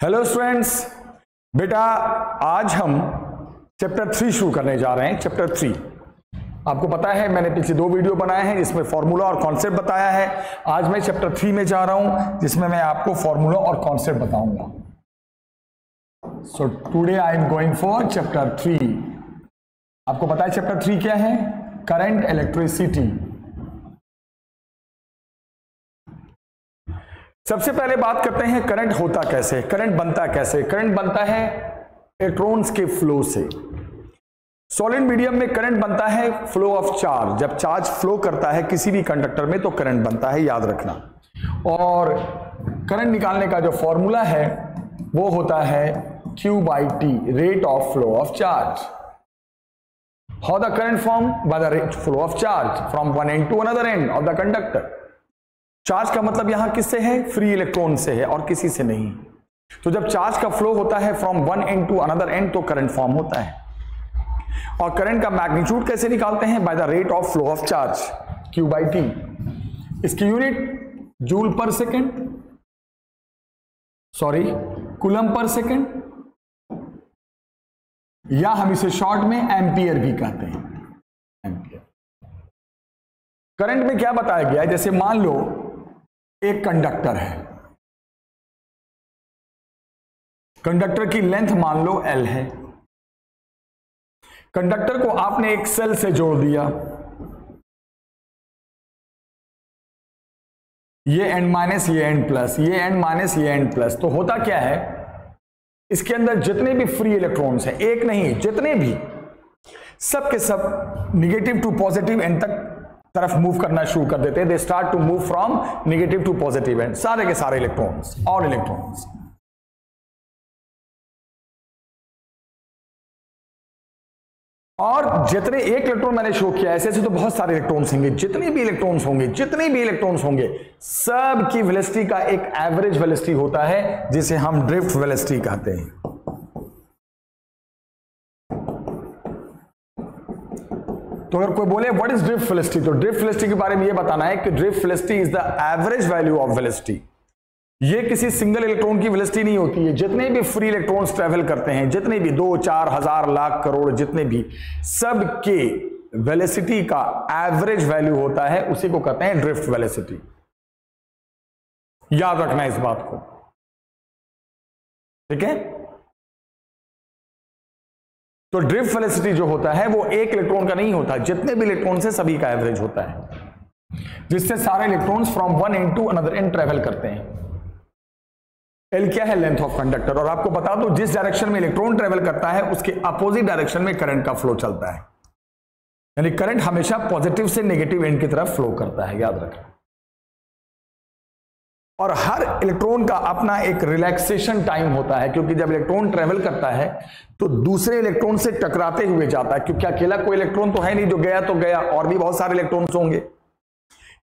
Hello students, बेटा आज हम चैप्टर 3 शुरू करने जा रहे हैं। चैप्टर 3 आपको पता है मैंने पिछले 2 वीडियो बनाए हैं जिसमें फॉर्मूला और कॉन्सेप्ट बताया है। आज मैं चैप्टर 3 में जा रहा हूं जिसमें मैं आपको फॉर्मूला और कॉन्सेप्ट बताऊंगा। So today I am going for chapter 3। आपको पता है चैप्टर 3 क्या है? Current, electricity. सबसे पहले बात करते हैं करंट होता कैसे, करंट बनता कैसे। करंट बनता है इलेक्ट्रॉन्स के फ्लो से। सॉलिड मीडियम में करंट बनता है फ्लो ऑफ चार्ज। जब चार्ज फ्लो करता है किसी भी कंडक्टर में तो करंट बनता है, याद रखना। और करंट निकालने का जो फॉर्मूला है वो होता है Q/T, rate of flow of charge. How the current form? By the rate flow of charge from one end to another end of the conductor. Charge का मतलब यहां किससे है? फ्री इलेक्ट्रॉन से है और किसी से नहीं। तो जब चार्ज का फ्लो होता है from one end to another end तो करंट फॉर्म होता है। और करंट का मैग्नीट्यूड कैसे निकालते हैं? By the rate of flow of charge, Q/T। इसकी unit joule per second, sorry coulomb per second, या हम इसे शॉर्ट में एम्पियर भी कहते हैं। एम्पियर। करंट में क्या बताया गया है? जैसे मान लो एक कंडक्टर है, कंडक्टर की लेंथ मान लो L है। कंडक्टर को आपने एक सेल से जोड़ दिया, ये एन माइनस ये एन प्लस, ये एन माइनस ये एन प्लस। तो होता क्या है, इसके अंदर जितने भी फ्री इलेक्ट्रॉन्स हैं, एक नहीं जितने भी, सब के सब निगेटिव टू पॉजिटिव एंड तक तरफ मूव करना शुरू कर देते हैं। They start to move from negative to positive end, सारे के सारे इलेक्ट्रॉन्स, ऑल इलेक्ट्रॉन्स। और जितने एक इलेक्ट्रॉन मैंने शो किया ऐसे ऐसे तो बहुत सारे इलेक्ट्रॉन्स होंगे। जितने भी इलेक्ट्रॉन्स होंगे सब की वेलोसिटी का एक एवरेज वेलोसिटी होता है जिसे हम ड्रिफ्ट वेलोसिटी कहते हैं। तो अगर कोई बोले व्हाट इज ड्रिफ्ट वेलोसिटी, तो ड्रिफ्ट वेलोसिटी के बारे में यह बताना है कि drift velocity is the average value of velocity. ये किसी सिंगल इलेक्ट्रॉन की वेलोसिटी नहीं होती है। जितने भी फ्री इलेक्ट्रॉन्स ट्रेवल करते हैं, जितने भी 2, 4, 1000, लाख, करोड़, जितने भी, सब के वेलोसिटी का एवरेज वैल्यू होता है, उसी को कहते हैं ड्रिफ्ट वेलोसिटी। याद रखना इस बात को, ठीक है। तो ड्रिफ्ट वेलोसिटी जो होता है वो एक इलेक्ट्रॉन का नहीं होता, जितने भी इलेक्ट्रॉन से सभी का एवरेज होता है, जिससे सारे electrons from one end to another end travel करते हैं। एल क्या है? Length of conductor. और आपको बता दो जिस डायरेक्शन में इलेक्ट्रॉन ट्रेवल करता है उसके अपोजिट डायरेक्शन में करंट का फ्लो चलता है। यानी करंट हमेशा पॉजिटिव से नेगेटिव एंड की तरफ फ्लो करता है, याद रखना। और हर इलेक्ट्रॉन का अपना एक रिलैक्सेशन टाइम होता है, क्योंकि जब इलेक्ट्रॉन ट्रेवल करता है तो दूसरे इलेक्ट्रॉन से टकराते हुए जाता है, क्योंकि अकेला कोई इलेक्ट्रॉन तो है नहीं, जो गया तो गया, और भी बहुत सारे इलेक्ट्रॉन्स होंगे।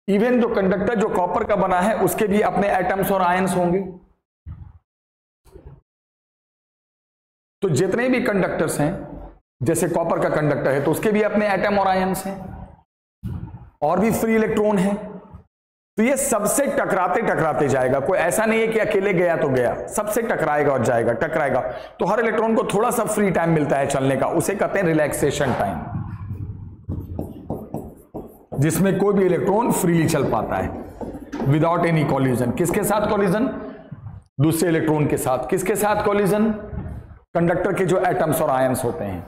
इवन जो कंडक्टर जो कॉपर का बना है उसके भी अपने एटम्स और आयंस होंगे। तो जितने भी कंडक्टर्स हैं, जैसे कॉपर का कंडक्टर है तो उसके भी अपने एटम और आयंस हैं, और भी फ्री इलेक्ट्रॉन हैं। तो ये सबसे टकराते टकराते जाएगा। कोई ऐसा नहीं है कि अकेले गया तो गया, सबसे टकराएगा और जाएगा, टकराएगा। तो हर इलेक्ट्रॉन को थोड़ा सा फ्री टाइम मिलता है चलने का, उसे कहते हैं रिलैक्सेशन टाइम, जिसमें कोई भी इलेक्ट्रॉन फ्रीली चल पाता है विदाउट एनी कॉलिजन। किसके साथ कॉलिजन? दूसरे इलेक्ट्रॉन के साथ। किसके साथ कॉलिजन? कंडक्टर के जो एटम्स और आयंस होते हैं।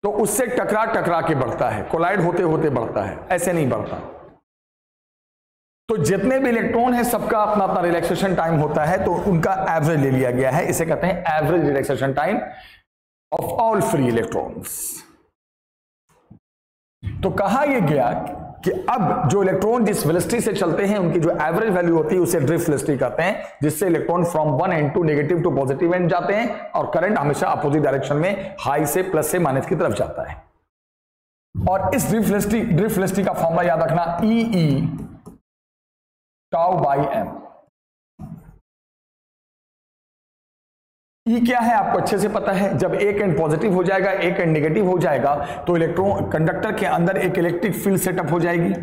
तो उससे टकरा टकरा के बढ़ता है, कोलाइड होते होते बढ़ता है, ऐसे नहीं बढ़ता। तो जितने भी इलेक्ट्रॉन है सबका अपना अपना रिलैक्सेशन टाइम होता है, तो उनका एवरेज ले लिया गया है। इसे कहते हैं average relaxation time of all free electrons. तो कहा यह गया कि अब जो इलेक्ट्रॉन जिस वेलोसिटी से चलते हैं उनकी जो एवरेज वैल्यू होती है उसे ड्रिफ्ट वेलोसिटी कहते हैं, जिससे electron from one end to negative to positive end जाते हैं, और करंट हमेशा अपोजिट डायरेक्शन में हाई से प्लस से माइनस की तरफ जाता है। और इस ड्रिफ्ट वेलोसिटी का फॉर्मूला याद रखना, E τ/m। E क्या है आपको अच्छे से पता है। जब एक एंड पॉजिटिव हो जाएगा, एक एंड नेगेटिव हो जाएगा, तो इलेक्ट्रॉन कंडक्टर के अंदर एक इलेक्ट्रिक फील्ड सेटअप हो जाएगी।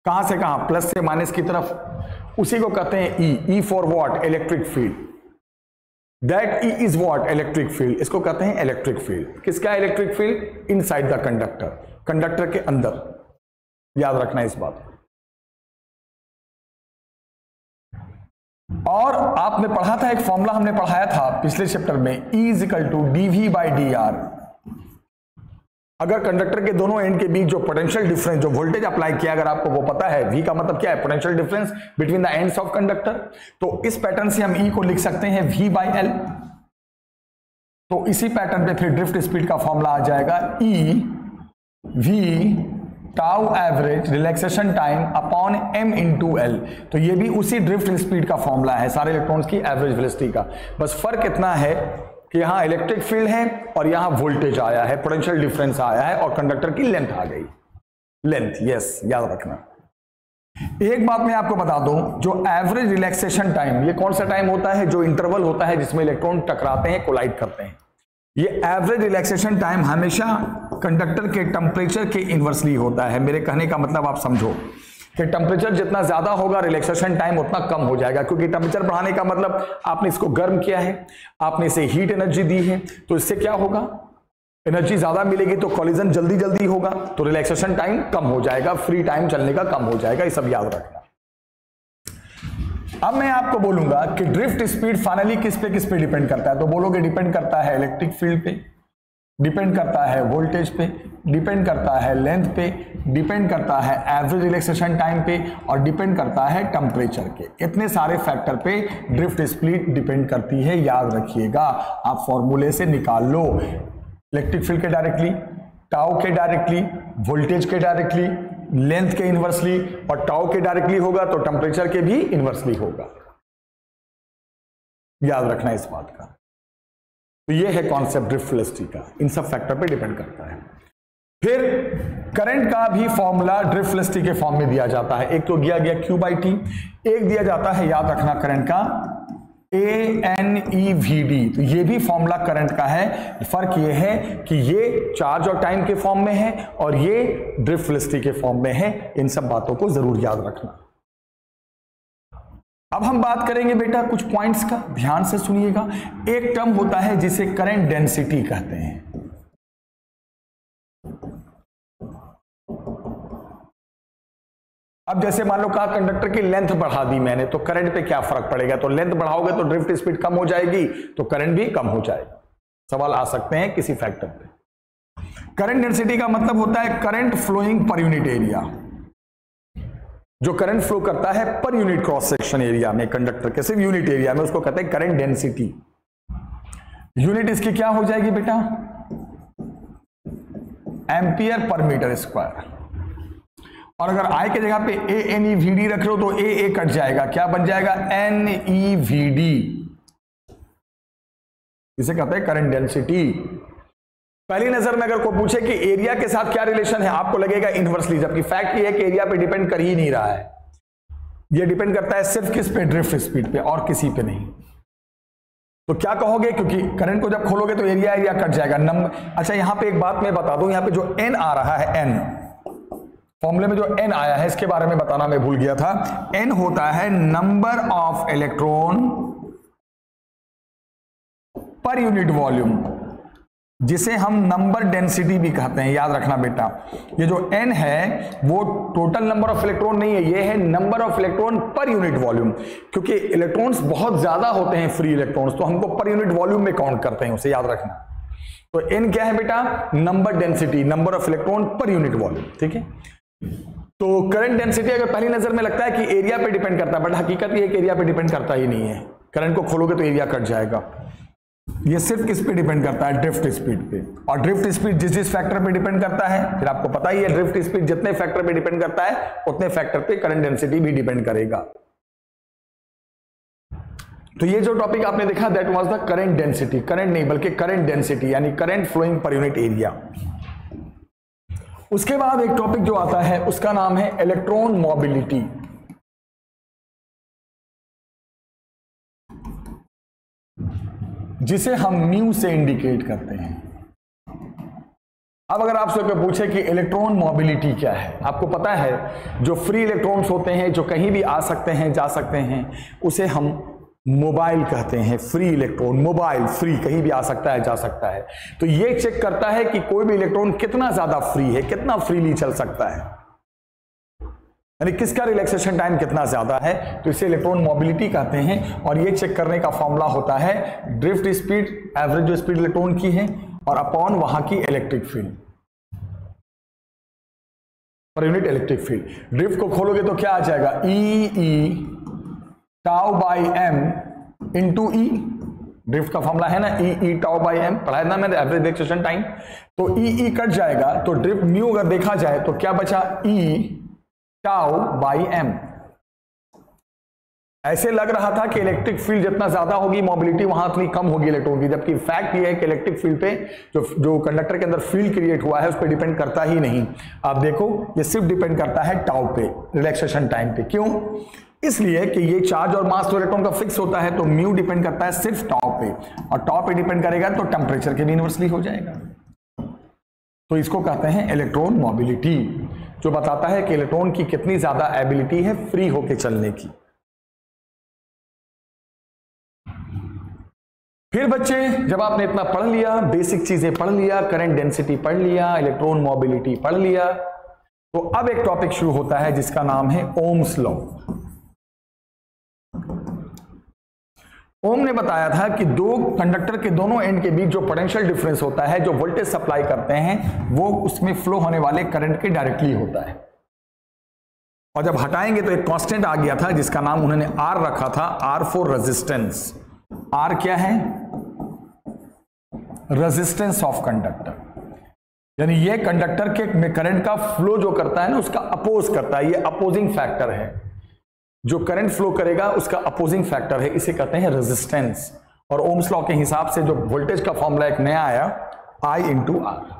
कहां से कहां? प्लस से माइनस की तरफ। उसी को कहते हैं E for what? Electric field. That E is what, electric field. इसको कहते हैं इलेक्ट्रिक फील्ड। किसका electric field? Inside the conductor, conductor के अंदर। याद रखना इस बात को। और आपने पढ़ा था, एक फॉर्मूला हमने पढ़ाया था पिछले चैप्टर में, E is equal to dV/dr। अगर कंडक्टर के दोनों एंड के बीच जो पोटेंशियल डिफरेंस, जो वोल्टेज अप्लाई किया, अगर आपको वो पता है, V का मतलब क्या है? Potential difference between the ends of conductor. तो इस पैटर्न से हम E को लिख सकते हैं V/L। तो इसी पैटर्न पे फिर ड्रिफ्ट स्पीड का फॉर्मूला आ जाएगा E V tau average relaxation time upon m into L। तो ये भी उसी ड्रिफ्ट स्पीड का फॉर्मूला है, सारे इलेक्ट्रॉन्स की एवरेज वेलोसिटी का। बस फर्क इतना है कि यहां इलेक्ट्रिक फील्ड है और यहां वोल्टेज आया है, पोटेंशियल डिफरेंस आया है और कंडक्टर की लेंथ आ गई। लेंथ, यस, याद रखना। एक बात मैं आपको बता दूं, जो एवरेज रिलैक्सेशन टाइम, ये कौन सा टाइम होता है? जो इंटरवल होता है जिसमें इलेक्ट्रॉन टकराते हैं, कोलाइड करते हैं। ये एवरेज रिलैक्सेशन टाइम हमेशा कंडक्टर के टेम्परेचर के इनवर्सली होता है। मेरे कहने का मतलब आप समझो कि टेम्परेचर जितना ज्यादा होगा, रिलैक्सेशन टाइम उतना कम हो जाएगा, क्योंकि टेम्परेचर बढ़ाने का मतलब आपने इसको गर्म किया है, आपने इसे हीट एनर्जी दी है, तो इससे क्या होगा? एनर्जी ज्यादा मिलेगी तो कॉलिजन जल्दी जल्दी होगा, तो रिलैक्सेशन टाइम कम हो जाएगा, फ्री टाइम चलने का कम हो जाएगा। ये सब याद रखना। अब मैं आपको बोलूंगा कि ड्रिफ्ट स्पीड फाइनली किस पे डिपेंड करता है। तो बोलोगे डिपेंड करता है इलेक्ट्रिक फील्ड पे, डिपेंड करता है वोल्टेज पे, डिपेंड करता है लेंथ पे, डिपेंड करता है एवरेज रिलैक्सेशन टाइम पे और डिपेंड करता है टेम्परेचर के। इतने सारे फैक्टर पे ड्रिफ्ट स्पीड डिपेंड करती है, याद रखिएगा। आप फॉर्मूले से निकाल लो, इलेक्ट्रिक फील्ड के डायरेक्टली, टाउ के डायरेक्टली, वोल्टेज के डायरेक्टली, लेंथ के इनवर्सली, और टाउ के डायरेक्टली होगा तो टेम्परेचर के भी इनवर्सली होगा। याद रखना इस बात का। तो ये है कॉन्सेप्ट ड्रिफ्ट वेलोसिटी का, इन सब फैक्टर पे डिपेंड करता है। फिर करंट का भी फॉर्मूला ड्रिफ्ट वेलोसिटी के फॉर्म में दिया जाता है। एक तो दिया गया Q/T, एक दिया जाता है, याद रखना, करंट का ANEVD। तो ये भी फॉर्मूला करंट का है। फर्क ये है कि ये चार्ज और टाइम के फॉर्म में है और ये ड्रिफ्ट वेलोसिटी के फॉर्म में है। इन सब बातों को जरूर याद रखना। अब हम बात करेंगे बेटा कुछ पॉइंट्स का, ध्यान से सुनिएगा। एक टर्म होता है जिसे करंट डेंसिटी कहते हैं। अब जैसे मान लो कहा कंडक्टर की लेंथ बढ़ा दी मैंने, तो करंट पे क्या फर्क पड़ेगा? तो लेंथ बढ़ाओगे तो ड्रिफ्ट स्पीड कम हो जाएगी, तो करंट भी कम हो जाएगा। सवाल आ सकते हैं किसी फैक्टर पे। करंट डेंसिटी का मतलब होता है current flowing per unit area, जो करंट फ्लो करता है per unit cross section area में कंडक्टर के, सिर्फ यूनिट एरिया में, उसको कहते हैं करंट डेंसिटी। यूनिट इसकी क्या हो जाएगी बेटा? Ampere per metre square. और अगर I की जगह पे ANEVD रख लो तो A कट जाएगा, क्या बन जाएगा? NEVD। इसे कहते हैं करंट डेंसिटी। पहली नजर में अगर कोई पूछे कि एरिया के साथ क्या रिलेशन है, आपको लगेगा इनवर्सली, जबकि फैक्ट ये है कि एरिया पे डिपेंड कर ही नहीं रहा है। ये डिपेंड करता है सिर्फ किस पे? ड्रिफ्ट स्पीड पे, और किसी पे नहीं। तो क्या कहोगे? क्योंकि करंट को जब खोलोगे तो एरिया कट जाएगा। नंबर, अच्छा यहां पे एक बात मैं बता दूं, यहां पे जो N आ रहा है, N फॉर्मूले में जो N आया है, इसके बारे में बताना मैं भूल गया था। N होता है number of electron per unit volume, जिसे हम नंबर डेंसिटी भी कहते हैं। याद रखना बेटा, ये जो N है वो टोटल नंबर ऑफ इलेक्ट्रॉन नहीं है, ये है number of electron per unit volume. क्योंकि इलेक्ट्रॉन्स बहुत ज्यादा होते हैं, फ्री इलेक्ट्रॉन्स, तो हमको पर यूनिट वॉल्यूम में काउंट करते हैं, उसे याद रखना। तो N क्या है बेटा? Number density, number of electron per unit volume. ठीक है। तो करंट डेंसिटी अगर पहली नजर में लगता है कि एरिया पे डिपेंड करता है, बट हकीकत ये है कि एरिया पे डिपेंड करता ही नहीं है। करंट को खोलोगे तो एरिया कट जाएगा। ये सिर्फ किस पे डिपेंड करता है? ड्रिफ्ट स्पीड पे। और ड्रिफ्ट स्पीड जिस फैक्टर पे डिपेंड करता है, फिर आपको पता ही है ड्रिफ्ट स्पीड जितने फैक्टर पे डिपेंड करता है उतने फैक्टर पे करंट डेंसिटी भी डिपेंड करेगा। तो ये जो टॉपिक आपने देखा, that was the current density. Current नहीं बल्कि करंट डेंसिटी, यानी current flowing per unit area. उसके बाद एक टॉपिक जो आता है उसका नाम है इलेक्ट्रॉन मोबिलिटी। जिसे हम म्यू से इंडिकेट करते हैं। अब अगर आपसे कोई पूछे कि इलेक्ट्रॉन मोबिलिटी क्या है, आपको पता है जो फ्री इलेक्ट्रॉन्स होते हैं, जो कहीं भी आ सकते हैं, जा सकते हैं, उसे हम मोबाइल कहते हैं, फ्री इलेक्ट्रॉन, मोबाइल फ्री, कहीं भी आ सकता है, जा सकता है। तो ये चेक करता है कि कोई भी इलेक्ट्रॉन कितना ज्यादा फ्री है, कितना फ्रीली चल सकता है, यानी किसका रिलैक्सेशन टाइम कितना ज्यादा है, तो इसे इलेक्ट्रॉन मोबिलिटी कहते हैं। और ये चेक करने का फॉर्मूला होता है ड्रिफ्ट स्पीड, एवरेज जो स्पीड इलेक्ट्रॉन की है, और अपॉन वहां की electric field, per unit electric field. Drift को खोलोगे तो क्या आ जाएगा, e tau by m into E, drift का फॉर्मूला है ना ई टाउ बाई एम, पढ़ा है ना मैंने, एवरेज रिलैक्सेशन टाइम। तो ई कट जाएगा, तो ड्रिफ्ट न्यू अगर देखा जाए तो क्या बचा, ई टाउ बाई एम। ऐसे लग रहा था कि इलेक्ट्रिक फील्ड जितना ज्यादा होगी मोबिलिटी वहां उतनी कम होगी इलेक्ट्रॉन की, जबकि फैक्ट ये है कि इलेक्ट्रिक फील्ड पे जो कंडक्टर के अंदर फील्ड क्रिएट हुआ है उस पर डिपेंड करता ही नहीं। आप देखो ये सिर्फ डिपेंड करता है टाउ पे, रिलैक्सेशन टाइम पे। क्यों, इसलिए कि ये चार्ज और मास तो इलेक्ट्रॉन का फिक्स होता है, तो म्यू डिपेंड करता है सिर्फ टाउ पे, और टाउ पे डिपेंड करेगा तो टेम्परेचर के भी इनवर्सली हो जाएगा। तो इसको कहते हैं इलेक्ट्रॉन मोबिलिटी, जो बताता है कि इलेक्ट्रॉन की कितनी ज्यादा एबिलिटी है फ्री होकर चलने की। फिर बच्चे जब आपने इतना पढ़ लिया, बेसिक चीजें पढ़ लिया, करंट डेंसिटी पढ़ लिया, इलेक्ट्रॉन मोबिलिटी पढ़ लिया, तो अब एक टॉपिक शुरू होता है जिसका नाम है ओम्स लॉ। ओम ने बताया था कि दो कंडक्टर के दोनों एंड के बीच जो पोटेंशियल डिफरेंस होता है, जो वोल्टेज सप्लाई करते हैं, वो उसमें फ्लो होने वाले करंट के डायरेक्टली होता है। और जब हटाएंगे तो एक कांस्टेंट आ गया था जिसका नाम उन्होंने आर रखा था, आर फॉर रेजिस्टेंस। आर क्या है, रेजिस्टेंस ऑफ कंडक्टर, यानी ये कंडक्टर के में करंट का फ्लो जो करता है ना उसका अपोज करता है, ये अपोजिंग फैक्टर है, जो करंट फ्लो करेगा उसका अपोजिंग फैक्टर है, इसे कहते हैं रेजिस्टेंस। और ओम्स लॉ के हिसाब से जो वोल्टेज का फॉर्मूला एक नया आया, I इंटू आर।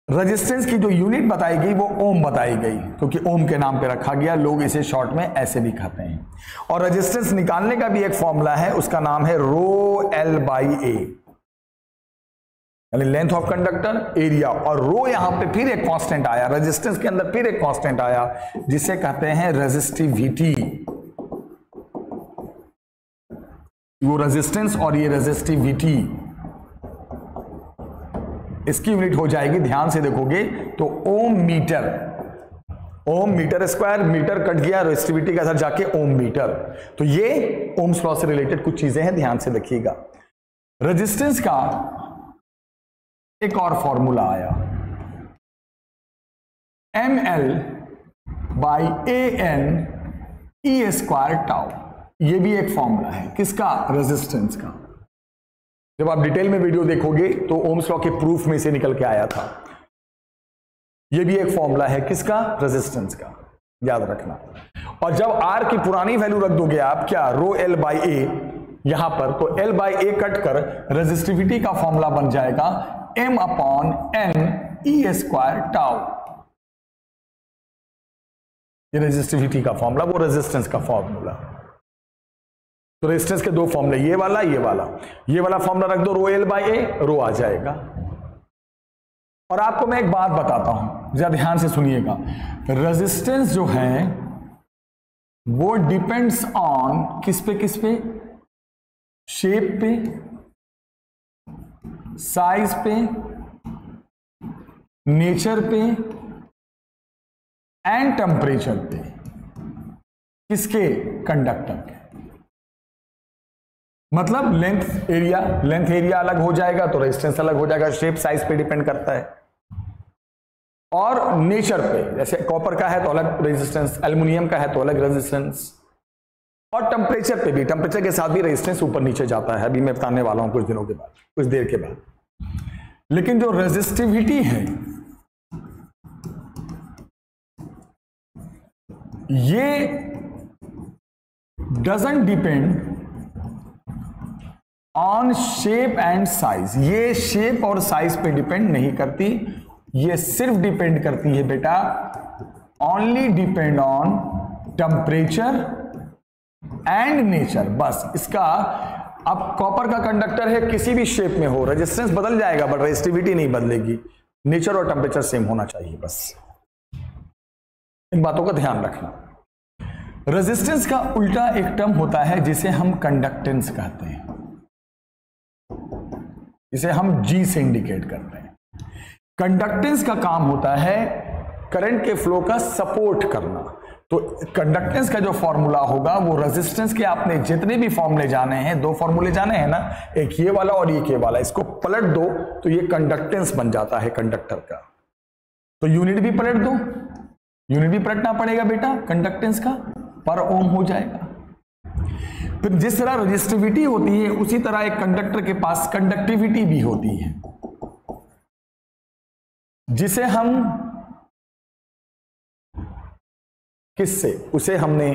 रेजिस्टेंस की जो यूनिट बताई गई वो ओम बताई गई, क्योंकि ओम के नाम पे रखा गया, लोग इसे शॉर्ट में ऐसे भी कहते हैं। और रेजिस्टेंस निकालने का भी एक फॉर्मूला है, उसका नाम है रो एल बाई ए, यानी लेंथ ऑफ कंडक्टर, एरिया, और रो यहां पे फिर एक कांस्टेंट आया, रेजिस्टेंस के अंदर फिर एक कांस्टेंट आया जिसे कहते हैं रेजिस्टिविटी। वो रेजिस्टेंस और ये रेजिस्टिविटी, इसकी यूनिट हो जाएगी, ध्यान से देखोगे तो ओम मीटर, ओम मीटर स्क्वायर, मीटर कट गया, रेजिस्टिविटी के साथ जाके ओम मीटर। तो ये ओम्स लॉ से रिलेटेड कुछ चीजें हैं, ध्यान से देखिएगा। रेजिस्टेंस का एक और फॉर्मूला आया, M L by A N E square tau, ये भी एक फॉर्मूला है, किसका, रेजिस्टेंस का। जब आप डिटेल में वीडियो देखोगे तो ओम्स लॉ के प्रूफ में से निकल के आया था। यह भी एक फॉर्मूला है, किसका, रेजिस्टेंस का, याद रखना। और जब आर की पुरानी वैल्यू रख दोगे आप, क्या, रो एल बाई ए यहां पर, तो एल बाई ए कट कर रेजिस्टिविटी का फॉर्मूला बन जाएगा M upon N E square tau. ये रेजिस्टिविटी का फॉर्मूला, वो रेजिस्टेंस का फॉर्मूला। तो रेजिस्टेंस के दो फॉर्मूले, ये वाला ये वाला, ये वाला फॉर्मूला रख दो, रो एल बाई ए, रो आ जाएगा। और आपको मैं एक बात बताता हूं, जरा ध्यान से सुनिएगा। रेजिस्टेंस जो है वो डिपेंड्स ऑन किस पे, किस पे, शेप पे, साइज पे, नेचर पे एंड टेम्परेचर पे, किसके, कंडक्टर के। मतलब लेंथ एरिया अलग हो जाएगा तो रेजिस्टेंस अलग हो जाएगा, शेप साइज पे डिपेंड करता है। और नेचर पे, जैसे कॉपर का है तो अलग रेजिस्टेंस, एल्युमिनियम का है तो अलग रेजिस्टेंस। और टेम्परेचर पे भी, टेम्परेचर के साथ भी रेजिस्टेंस ऊपर नीचे जाता है, अभी मैं बताने वाला हूं कुछ दिनों के बाद, कुछ देर के बाद। लेकिन जो रेजिस्टिविटी है ये doesn't depend on shape and size, ये शेप और साइज पे डिपेंड नहीं करती, ये सिर्फ डिपेंड करती है बेटा, only depend on temperature and nature, बस। इसका, अब कॉपर का कंडक्टर है, किसी भी शेप में हो, रेजिस्टेंस बदल जाएगा बट रेजिस्टिविटी नहीं बदलेगी, नेचर और टेम्परेचर सेम होना चाहिए, बस। इन बातों का ध्यान रखना। रेजिस्टेंस का उल्टा एक टर्म होता है जिसे हम कंडक्टेंस कहते हैं, जिसे हम जी से इंडिकेट करते हैं। कंडक्टेंस का काम होता है करंट के फ्लो का सपोर्ट करना। तो कंडक्टेंस का जो फॉर्मूला होगा वो रेजिस्टेंस के, आपने जितने भी फॉर्मूले जाने हैं, 2 फॉर्मूले जाने हैं ना, एक ये वाला और ये वाला, इसको पलट दो तो ये कंडक्टेंस बन जाता है कंडक्टर का। तो यूनिट भी पलट दो, यूनिट भी पलटना पड़ेगा बेटा कंडक्टेंस का, पर ओम हो जाएगा। फिर जिस तरह रेजिस्टिविटी होती है उसी तरह एक कंडक्टर के पास कंडक्टिविटी भी होती है, जिसे हम किससे, उसे हमने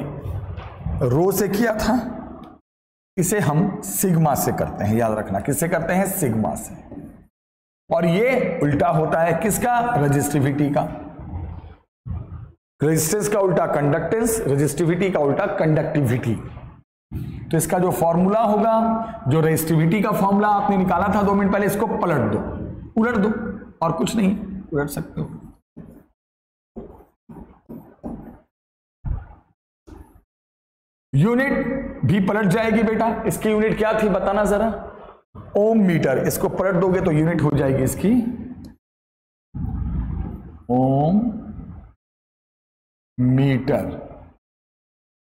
रो से किया था, इसे हम सिग्मा से करते हैं, याद रखना किससे करते हैं, सिग्मा से। और ये उल्टा होता है किसका, रेजिस्टिविटी का। रेजिस्टेंस का उल्टा कंडक्टेंस, रेजिस्टिविटी का उल्टा कंडक्टिविटी। तो इसका जो फॉर्मूला होगा, जो रेजिस्टिविटी का फॉर्मूला आपने निकाला था 2 मिनट पहले, इसको पलट दो, उलट दो, और कुछ नहीं, उलट सकते हो। यूनिट भी पलट जाएगी बेटा। इसकी यूनिट क्या थी बताना जरा, ओम मीटर। इसको पलट दोगे तो यूनिट हो जाएगी इसकी ओम मीटर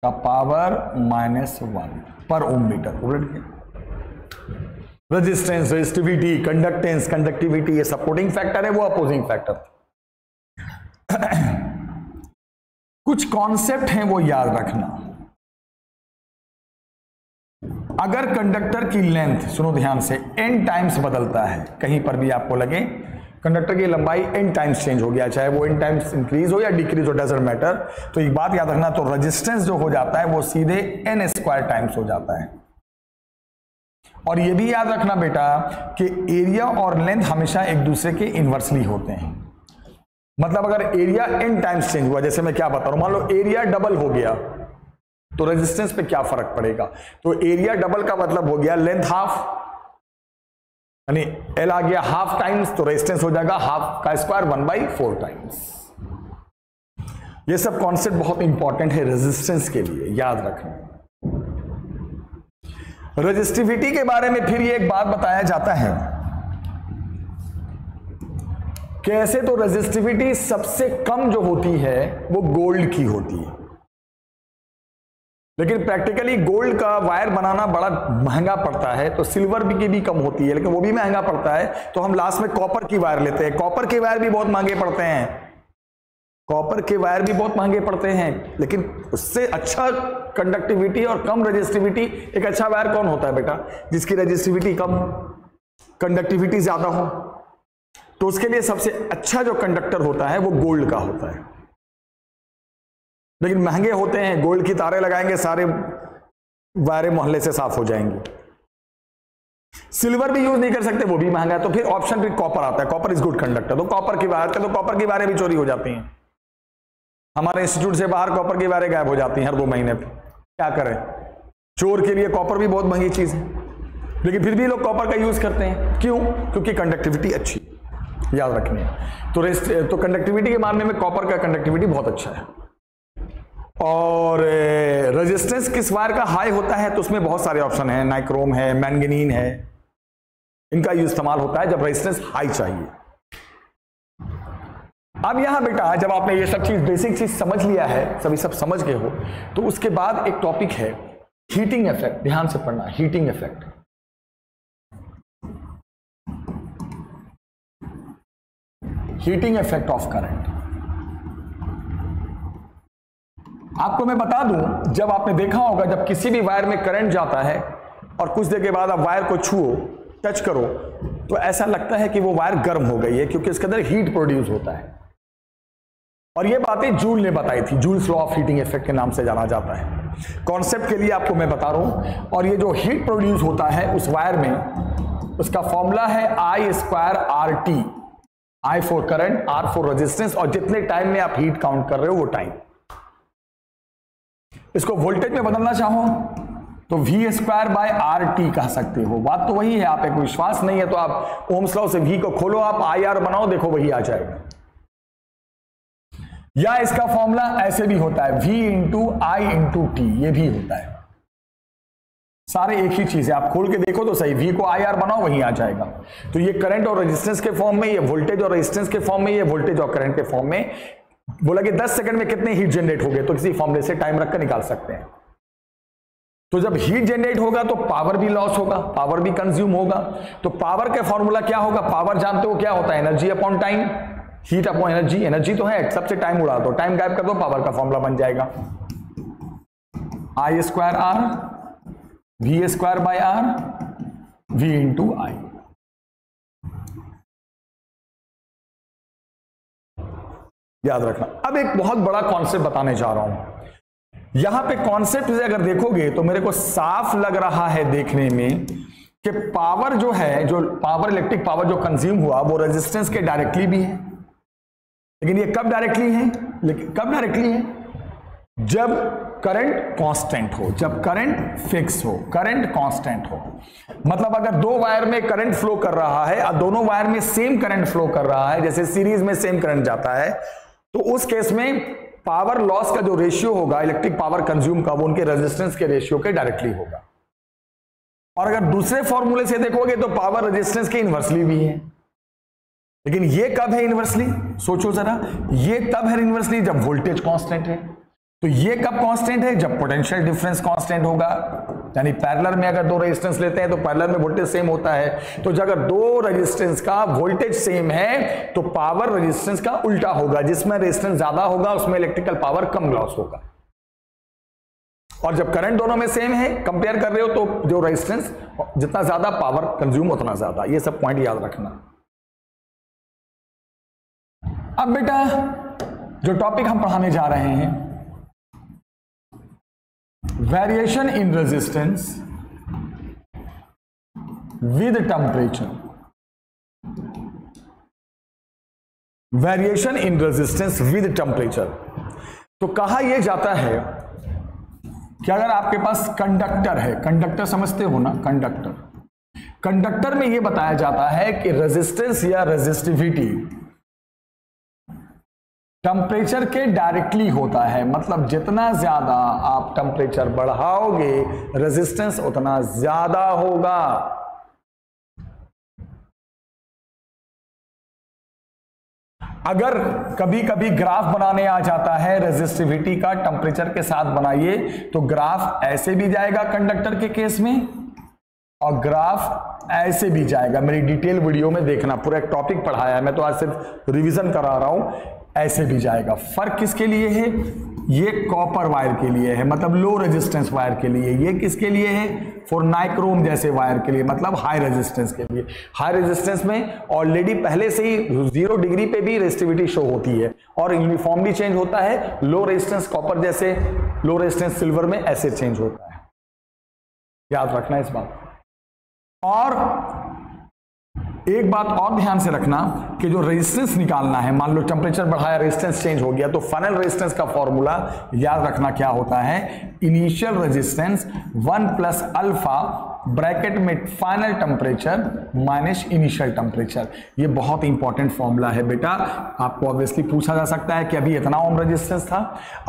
का पावर -1 पर ओम मीटर। उलट गया। रेजिस्टेंस, रेजिस्टिविटी, कंडक्टेंस, कंडक्टिविटी, ये सपोर्टिंग फैक्टर है, वो अपोजिंग फैक्टर। कुछ कॉन्सेप्ट हैं वो याद रखना। अगर कंडक्टर की लेंथ, सुनो ध्यान से, n टाइम्स बदलता है, कहीं पर भी आपको लगे कंडक्टर की लंबाई n टाइम्स चेंज हो गया, चाहे वो n टाइम्स इंक्रीज हो या डिक्रीज हो, डजंट मैटर, तो एक बात याद रखना, तो रेजिस्टेंस जो हो जाता है वो सीधे n² टाइम्स हो जाता है। और ये भी याद रखना बेटा कि एरिया और लेंथ हमेशा एक दूसरे के इनवर्सली होते हैं। मतलब अगर एरिया n टाइम्स चेंज हुआ, जैसे मैं क्या बता रहा हूं, मान लो एरिया डबल हो गया तो रेजिस्टेंस पे क्या फर्क पड़ेगा, तो एरिया डबल का मतलब हो गया लेंथ हाफ, यानी एल आ गया हाफ टाइम्स, तो रेजिस्टेंस हो जाएगा हाफ का स्क्वायर 1/4 टाइम्स। ये सब कॉन्सेप्ट बहुत इंपॉर्टेंट है रेजिस्टेंस के लिए, याद रखना। रेजिस्टिविटी के बारे में फिर ये एक बात बताया जाता है, कैसे तो रेजिस्टिविटी सबसे कम जो होती है वो गोल्ड की होती है, लेकिन प्रैक्टिकली गोल्ड का वायर बनाना बड़ा महंगा पड़ता है, तो सिल्वर की भी कम होती है, लेकिन वो भी महंगा पड़ता है, तो हम लास्ट में कॉपर की वायर लेते हैं। कॉपर के वायर भी बहुत महंगे पड़ते हैं, कॉपर के वायर भी बहुत महंगे पड़ते हैं, लेकिन उससे अच्छा कंडक्टिविटी और कम रेजिस्टिविटी, एक अच्छा वायर कौन होता है बेटा, जिसकी रेजिस्टिविटी कम, कंडक्टिविटी ज्यादा हो। तो उसके लिए सबसे अच्छा जो कंडक्टर होता है वो गोल्ड का होता है, लेकिन महंगे होते हैं। गोल्ड की तारें लगाएंगे सारे वायरें मोहल्ले से साफ हो जाएंगे। सिल्वर भी यूज नहीं कर सकते, वो भी महंगा है, तो फिर ऑप्शन फिर कॉपर आता है। कॉपर इज गुड कंडक्टर, तो कॉपर की वायर, तो कॉपर की वायरें भी चोरी हो जाती हैं। हमारे इंस्टीट्यूट से बाहर कॉपर की वायरें गायब हो जाती हैं हर 2 महीने पे, क्या करें। चोर के लिए कॉपर भी बहुत महंगी चीज है, लेकिन फिर भी लोग कॉपर का यूज करते हैं। क्यों? क्योंकि कंडक्टिविटी अच्छी, याद रखनी है। तो कंडक्टिविटी के मामले में कॉपर का कंडक्टिविटी बहुत अच्छा है। और रेजिस्टेंस किस वायर का हाई होता है, तो उसमें बहुत सारे ऑप्शन हैं, नाइक्रोम है, मैंगनीन है, इनका यूज इस्तेमाल होता है जब रेजिस्टेंस हाई चाहिए। अब यहां बेटा जब आपने ये सब चीज, बेसिक चीज समझ लिया है, सभी सब समझ गए हो, तो उसके बाद एक टॉपिक है हीटिंग इफेक्ट। ध्यान से पढ़ना, heating effect. Heating effect of current. आपको मैं बता दूं, जब आपने देखा होगा जब किसी भी वायर में करंट जाता है और कुछ देर के बाद आप वायर को छुओ, टच करो, तो ऐसा लगता है कि वो वायर गर्म हो गई है, क्योंकि इसके अंदर हीट प्रोड्यूस होता है। और ये बातें जूल ने बताई थी, joules law of heating effect के नाम से जाना जाता है। कॉन्सेप्ट के लिए आपको मैं बता रहा हूं। और ये जो हीट प्रोड्यूस होता है उस वायर में, उसका फॉर्मूला है I²RT। I for current, R for resistance, और जितने टाइम में आप हीट काउंट कर रहे हो वो टाइम। इसको वोल्टेज में बदलना चाहो तो V²/RT कह सकते हो। बात तो वही है, आप एक विश्वास नहीं है तो आप ओम्स लॉ से V को खोलो, आप IR बनाओ, देखो वही आ जाएगा। या इसका फॉर्मूला ऐसे भी होता है, V इंटू आई इंटू टी, ये भी होता है। सारे एक ही चीज है, आप खोल के देखो तो सही, V को IR बनाओ वहीं आ जाएगा। तो ये करंट और रेजिस्टेंस के फॉर्म में, ये वोल्टेज और रेजिस्टेंस के फॉर्म में, ये वोल्टेज और करंट के फॉर्म में। बोला कि 10 सेकंड में कितने हीट जनरेट हो गए, तो किसी फॉर्मूले से टाइम रखकर निकाल सकते हैं। तो जब हीट जनरेट होगा तो पावर भी लॉस होगा, पावर भी कंज्यूम होगा। तो पावर का फॉर्मूला क्या होगा, पावर जानते हो क्या होता है, energy upon time, heat upon energy. Energy तो है, सबसे टाइम उड़ा दो, टाइम गायब कर दो, पावर का फॉर्मूला बन जाएगा I square R V square by R, V into I. याद रखना। अब एक बहुत बड़ा कॉन्सेप्ट बताने जा रहा हूं। यहां पे कॉन्सेप्ट से अगर देखोगे तो मेरे को साफ लग रहा है देखने में कि पावर जो है, जो पावर, इलेक्ट्रिक पावर जो कंज्यूम हुआ वो रेजिस्टेंस के डायरेक्टली भी है। लेकिन ये कब डायरेक्टली है, लेकिन कब डायरेक्टली है, जब करंट कांस्टेंट हो, जब करंट फिक्स हो, करंट कांस्टेंट हो। मतलब अगर दो वायर में करंट फ्लो कर रहा है और दोनों वायर में सेम करंट फ्लो कर रहा है, जैसे सीरीज में सेम करंट जाता है, तो उस केस में पावर लॉस का जो रेशियो होगा इलेक्ट्रिक पावर कंज्यूम का, वो उनके रेजिस्टेंस के रेशियो के डायरेक्टली होगा। और अगर दूसरे फॉर्मूले से देखोगे तो पावर रेजिस्टेंस के इनवर्सली भी है। लेकिन ये कब है इनवर्सली, सोचो जरा, ये तब है इनवर्सली जब वोल्टेज कांस्टेंट है। तो ये कब कांस्टेंट है, जब पोटेंशियल डिफरेंस कांस्टेंट होगा। यानी पैरेलल में अगर दो रेजिस्टेंस लेते हैं तो पैरेलल में वोल्टेज सेम होता है। तो अगर दो रेजिस्टेंस का वोल्टेज सेम है तो पावर रेजिस्टेंस का उल्टा होगा, जिसमें रेजिस्टेंस ज्यादा होगा उसमें इलेक्ट्रिकल पावर कम लॉस होगा। और जब करंट दोनों में सेम है, कंपेयर कर रहे हो, तो जो रेजिस्टेंस जितना ज्यादा पावर कंज्यूम उतना ज्यादा। ये सब पॉइंट याद रखना। अब बेटा जो टॉपिक हम पढ़ाने जा रहे हैं, variation in resistance with temperature. Variation in resistance with temperature. तो कहा यह जाता है कि अगर आपके पास कंडक्टर है, कंडक्टर समझते हो ना, कंडक्टर, कंडक्टर में यह बताया जाता है कि रेजिस्टेंस या रेजिस्टिविटी टेम्परेचर के डायरेक्टली होता है। मतलब जितना ज्यादा आप टेम्परेचर बढ़ाओगे रेजिस्टेंस उतना ज्यादा होगा। अगर कभी कभी ग्राफ बनाने आ जाता है रेजिस्टिविटी का, टेम्परेचर के साथ बनाइए, तो ग्राफ ऐसे भी जाएगा कंडक्टर के केस में और ग्राफ ऐसे भी जाएगा। मेरी डिटेल वीडियो में देखना, पूरा एक टॉपिक पढ़ाया है, मैं तो आज सिर्फ रिवीजन करा रहा हूं। ऐसे भी जाएगा। फर्क किसके लिए है, ये कॉपर वायर के लिए है, मतलब लो रेजिस्टेंस वायर के लिए। ये किसके लिए है, फॉर नाइक्रोम जैसे वायर के लिए, मतलब हाई रेजिस्टेंस के लिए। हाई रेजिस्टेंस में ऑलरेडी पहले से ही 0 डिग्री पे भी रेजिस्टिविटी शो होती है और यूनिफॉर्मली चेंज होता है। लो रेजिस्टेंस कॉपर जैसे, लो रेजिस्टेंस सिल्वर में ऐसे चेंज होता है। याद रखना इस बात। और एक बात और ध्यान से रखना कि जो रेजिस्टेंस निकालना है, मान लो टेम्परेचर बढ़ाया, रेजिस्टेंस चेंज हो गया, तो फाइनल रेजिस्टेंस का फॉर्मूला याद रखना क्या होता है, initial resistance 1 plus alpha bracket में final temperature minus initial temperature. ये बहुत इंपॉर्टेंट फॉर्मूला है बेटा। आपको ऑब्वियसली पूछा जा सकता है कि अभी इतना ओम रेजिस्टेंस था,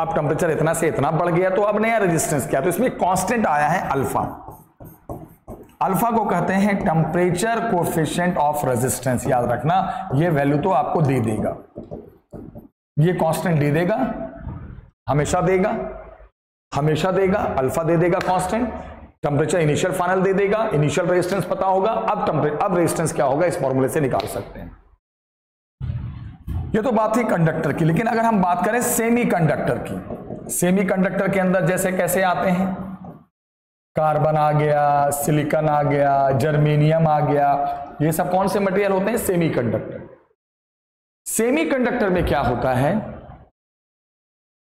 अब टेम्परेचर इतना से इतना बढ़ गया, तो अब नया रेजिस्टेंस क्या, तो इसमें कांस्टेंट आया है अल्फा। अल्फा को कहते हैं टेम्परेचर कोएफिशिएंट ऑफ रेजिस्टेंस। याद रखना, ये वैल्यू तो आपको दे देगा, ये कांस्टेंट दे देगा, हमेशा देगा, हमेशा देगा, अल्फा दे देगा कांस्टेंट, टेम्परेचर इनिशियल फाइनल दे देगा, इनिशियल रेजिस्टेंस पता होगा, अब रेजिस्टेंस क्या होगा इस फॉर्मूले से निकाल सकते हैं। ये तो बात थी कंडक्टर की। लेकिन अगर हम बात करें सेमी कंडक्टर की, सेमी कंडक्टर के अंदर जैसे कैसे आते हैं, कार्बन आ गया, सिलिकॉन आ गया, जर्मेनियम आ गया, ये सब कौन से मटेरियल होते हैं, सेमी कंडक्टर। सेमी कंडक्टर में क्या होता है,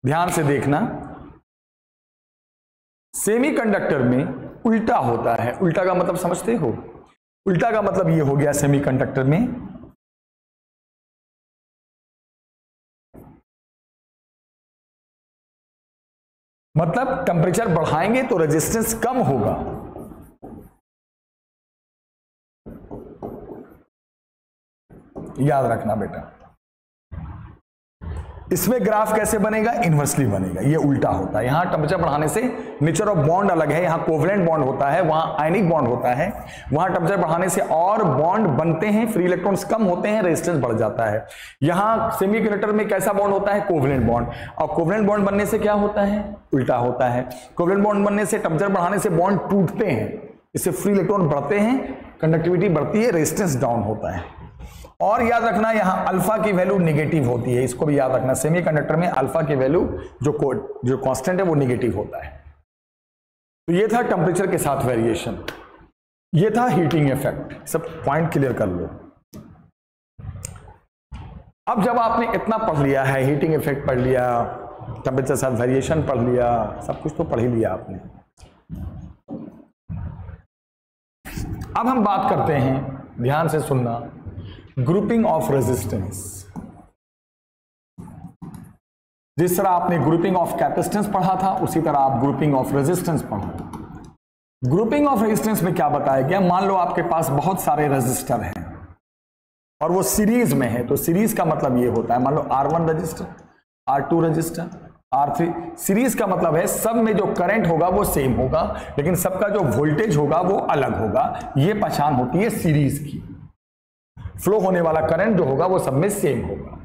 ध्यान से देखना, सेमी कंडक्टर में उल्टा होता है। उल्टा का मतलब समझते हो, उल्टा का मतलब ये हो गया सेमी कंडक्टर में मतलब टेम्परेचर बढ़ाएंगे तो रेजिस्टेंस कम होगा। याद रखना बेटा, इसमें ग्राफ कैसे बनेगा, इनवर्सली बनेगा, ये उल्टा होता है। यहां टेम्परेचर बढ़ाने से नेचर ऑफ बॉन्ड अलग है, यहां कोवलेंट बॉन्ड होता है, वहां आयनिक बॉन्ड होता है। वहां टेम्परेचर बढ़ाने से और बॉन्ड बनते हैं, फ्री इलेक्ट्रॉन्स कम होते हैं, रेजिस्टेंस बढ़ जाता है। यहां सेमीकंडक्टर में कैसा बॉन्ड होता है, कोवलेंट बॉन्ड, और कोवलेंट बॉन्ड बनने से क्या होता है, उल्टा होता है। कोवलेंट बॉन्ड बनने से टेम्परेचर बढ़ाने से बॉन्ड टूटते हैं, इससे फ्री इलेक्ट्रॉन बढ़ते हैं, कंडक्टिविटी बढ़ती है, रेजिस्टेंस डाउन होता है। और याद रखना यहां अल्फा की वैल्यू नेगेटिव होती है, इसको भी याद रखना, सेमीकंडक्टर में अल्फा की वैल्यू जो कांस्टेंट है वो नेगेटिव होता है। तो ये था टेम्परेचर के साथ वेरिएशन, ये था हीटिंग इफेक्ट। सब पॉइंट क्लियर कर लो। अब जब आपने इतना पढ़ लिया है, हीटिंग इफेक्ट पढ़ लिया, टेम्परेचर साथ वेरिएशन पढ़ लिया, सब कुछ तो पढ़ ही लिया आपने। अब हम बात करते हैं, ध्यान से सुनना, ग्रुपिंग ऑफ रेजिस्टेंस। जिस तरह आपने ग्रुपिंग ऑफ कैपेसिटेंस पढ़ा था, उसी तरह आप ग्रुपिंग ऑफ रेजिस्टेंस पढ़ो। ग्रुपिंग ऑफ रेजिस्टेंस में क्या बताया गया, मान लो आपके पास बहुत सारे रेजिस्टर हैं और वो सीरीज में है, तो सीरीज का मतलब ये होता है, मान लो R1 register, R2 register, R3। Series का मतलब है सब में जो करंट होगा वो सेम होगा, लेकिन सबका जो वोल्टेज होगा वो अलग होगा। ये पहचान होती है सीरीज की। फ्लो होने वाला करंट जो होगा वो सब में सेम होगा।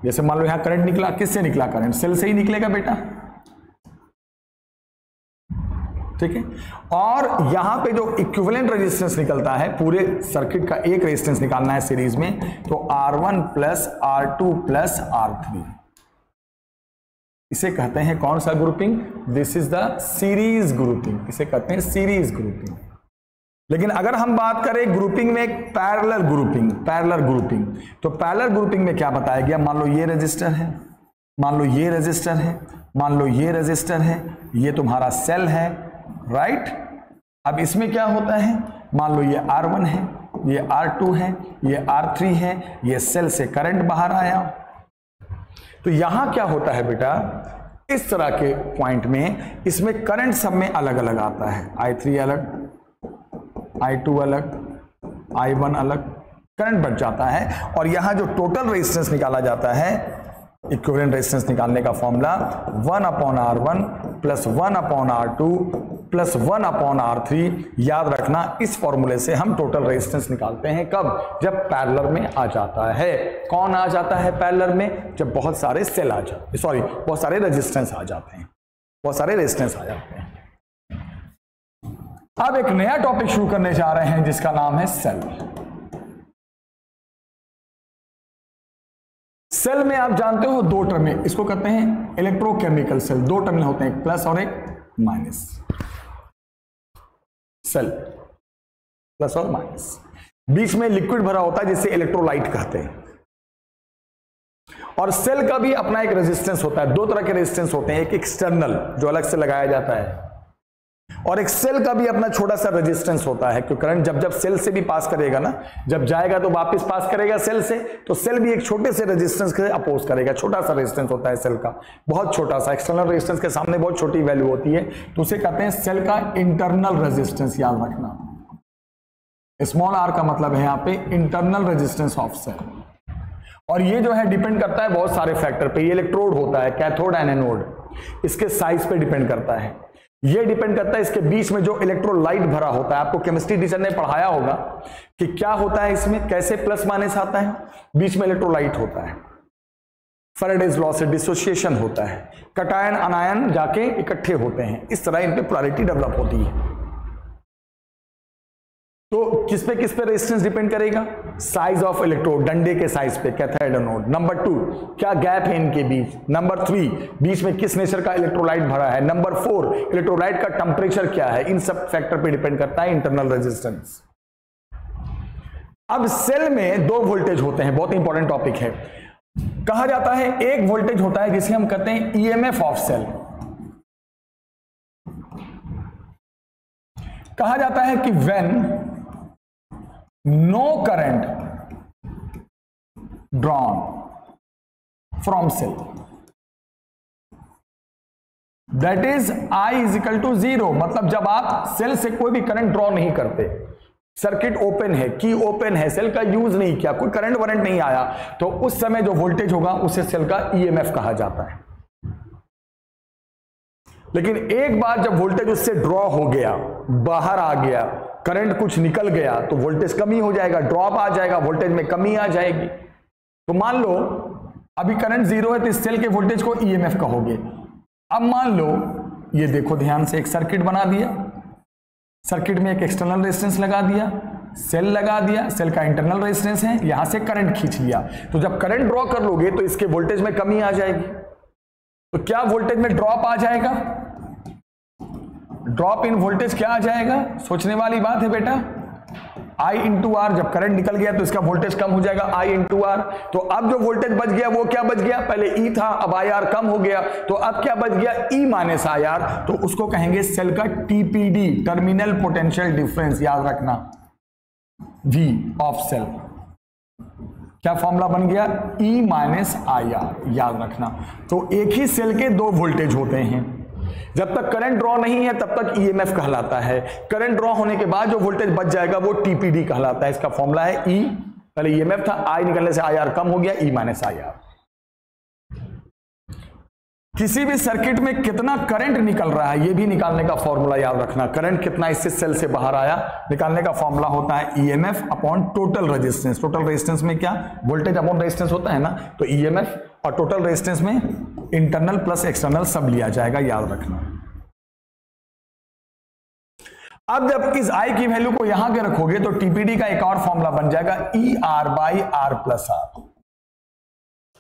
जैसे मान लो यहां करंट निकला, किससे निकला करंट, सेल से ही निकलेगा बेटा, ठीक है। और यहां पे जो इक्विवेलेंट रेजिस्टेंस निकलता है, पूरे सर्किट का एक रेजिस्टेंस निकालना है सीरीज में, तो R1 plus R2 plus R3, इसे कहते हैं कौन सा grouping, this is the series grouping, इसे कहते हैं सीरीज ग्रुपिंग। लेकिन अगर हम बात करें ग्रुपिंग में पैरेलल ग्रुपिंग, तो पैरेलल ग्रुपिंग में क्या बताया गया, मान लो ये रेजिस्टर है, मान लो ये रेजिस्टर है, मान लो ये रेजिस्टर है, ये तुम्हारा सेल है, राइट। अब इसमें क्या होता है, मान लो ये R1 है, ये R2 है, ये R3 है, ये सेल से करंट बाहर आया। तो यहां क्या होता है बेटा, इस तरह के पॉइंट में इसमें करंट सब में अलग अलग आता है, I3 अलग, I2 अलग, I1 अलग, करंट बढ़ जाता है। और यहां जो टोटल रेजिस्टेंस निकाला जाता है, इक्विवेलेंट रेजिस्टेंस निकालने का formula 1/R1 plus 1/R2 plus 1/R3। याद रखना, इस फॉर्मूले से हम टोटल रेजिस्टेंस निकालते हैं, कब, जब पैरेलल में आ जाता है। कौन आ जाता है पैरेलल में, जब बहुत सारे सेल आ जाते, सॉरी बहुत सारे रेजिस्टेंस आ जाते हैं, बहुत सारे रेजिस्टेंस आ जाते हैं। अब एक नया टॉपिक शुरू करने जा रहे हैं जिसका नाम है सेल। सेल में आप जानते हो दो टर्मिनल, इसको कहते हैं इलेक्ट्रोकेमिकल सेल, दो टर्मिनल होते हैं, एक प्लस और एक माइनस। सेल प्लस और माइनस, बीच में लिक्विड भरा होता है जिसे इलेक्ट्रोलाइट कहते हैं। और सेल का भी अपना एक रेजिस्टेंस होता है, दो तरह के रेजिस्टेंस होते हैं, एक एक्सटर्नल जो अलग से लगाया जाता है, और एक सेल का भी अपना छोटा सा रेजिस्टेंस होता है, क्योंकि करंट जब जब सेल से भी पास करेगा ना, जब जाएगा तो वापस पास करेगा सेल से, तो सेल भी एक छोटे से रेजिस्टेंस के अपोज करेगा, छोटा सा रेजिस्टेंस होता है सेल का, बहुत छोटा सा, एक्सटर्नल रेजिस्टेंस के सामने बहुत छोटी वैल्यू होती है, तो उसे कहते हैं सेल का इंटरनल रेजिस्टेंस। याद रखना, स्मॉल r का मतलब है यहाँ पे इंटरनल रेजिस्टेंस ऑफ सेल। और ये जो है डिपेंड करता है बहुत सारे फैक्टर पे, ये इलेक्ट्रोड होता है, कैथोड एंड एनोड, इसके साइज पे डिपेंड करता है, ये डिपेंड करता है इसके बीच में जो इलेक्ट्रोलाइट भरा होता है। आपको केमिस्ट्री टीचर ने पढ़ाया होगा कि क्या होता है इसमें, कैसे प्लस माइनस आता है, बीच में इलेक्ट्रोलाइट होता है, फैराडेज लॉ से डिसोसिएशन होता है, कटायन अनायन जाके इकट्ठे होते हैं, इस तरह इन पे पोलैरिटी डेवलप होती है। तो किस पे रेजिस्टेंस डिपेंड करेगा, साइज ऑफ इलेक्ट्रोड, डंडे के साइज पे, कैथोड एनोड। नंबर 2, क्या गैप है इनके बीच। नंबर 3, बीच में किस नेचर का इलेक्ट्रोलाइट भरा है। नंबर 4, इलेक्ट्रोलाइट का टेम्परेचर क्या है। इन सब फैक्टर पे डिपेंड करता है इंटरनल रेजिस्टेंस। अब सेल में दो वोल्टेज होते हैं, बहुत इंपॉर्टेंट टॉपिक है। कहा जाता है एक वोल्टेज होता है जिसे हम कहते हैं ईएमएफ ऑफ सेल। कहा जाता है कि when no current drawn from cell, that is I is equal to 0, मतलब जब आप सेल से कोई भी करंट ड्रॉ नहीं करते, सर्किट ओपन है, की ओपन है, सेल का यूज नहीं किया, कोई करंट वरंट नहीं आया, तो उस समय जो वोल्टेज होगा उसे सेल का ईएमएफ कहा जाता है। लेकिन एक बार जब वोल्टेज उससे ड्रॉ हो गया, बाहर आ गया, करंट कुछ निकल गया, तो वोल्टेज कमी हो जाएगा, ड्रॉप आ जाएगा, वोल्टेज में कमी आ जाएगी। तो मान लो अभी करंट 0 है तो इस सेल के वोल्टेज को ईएमएफ कहोगे। अब मान लो ये देखो ध्यान से, एक सर्किट बना दिया, सर्किट में एक एक्सटर्नल रेजिस्टेंस लगा दिया, सेल लगा दिया, सेल का इंटरनल रेजिस्टेंस है, यहां से करंट खींच लिया, तो जब करंट ड्रॉ कर लोगे तो इसके वोल्टेज में कमी आ जाएगी। तो क्या वोल्टेज में ड्रॉप आ जाएगा? ड्रॉप इन वोल्टेज क्या आ जाएगा? सोचने वाली बात है बेटा। I इंटू आर, जब करंट निकल गया तो इसका वोल्टेज कम हो जाएगा, I इंटू आर। तो अब जो वोल्टेज बच गया वो क्या बच गया? पहले E था, अब IR कम हो गया, तो अब क्या बच गया? E minus IR। तो उसको कहेंगे सेल का TPD, टर्मिनल पोटेंशियल डिफरेंस। याद रखना, V ऑफ सेल क्या फॉर्मूला बन गया? E minus IR। याद रखना। तो एक ही सेल के दो वोल्टेज होते हैं। जब तक करंट ड्रॉ नहीं है तब तक ईएमएफ कहलाता है, करंट ड्रॉ होने के बाद जो वोल्टेज बच जाएगा वो टीपीडी कहलाता है। इसका फॉर्मूला है ई, पहले ईएमएफ था, आई निकलने से आईआर कम हो गया, ई माइनस आईआर। किसी भी सर्किट में कितना करंट निकल रहा है ये भी निकालने का फॉर्मूला याद रखना। करंट कितना इससे सेल से बाहर आया, निकालने का फॉर्मूला होता है EMF upon total resistance. Total resistance में क्या? वोल्टेज अपॉन रेजिस्टेंस होता है ना, तो ईएमएफ और टोटल रेजिस्टेंस में इंटरनल प्लस एक्सटर्नल सब लिया जाएगा, याद रखना। अब जब इस आई की वैल्यू को यहां के रखोगे तो टीपीडी का एक और फॉर्मूला बन जाएगा E R by R plus R.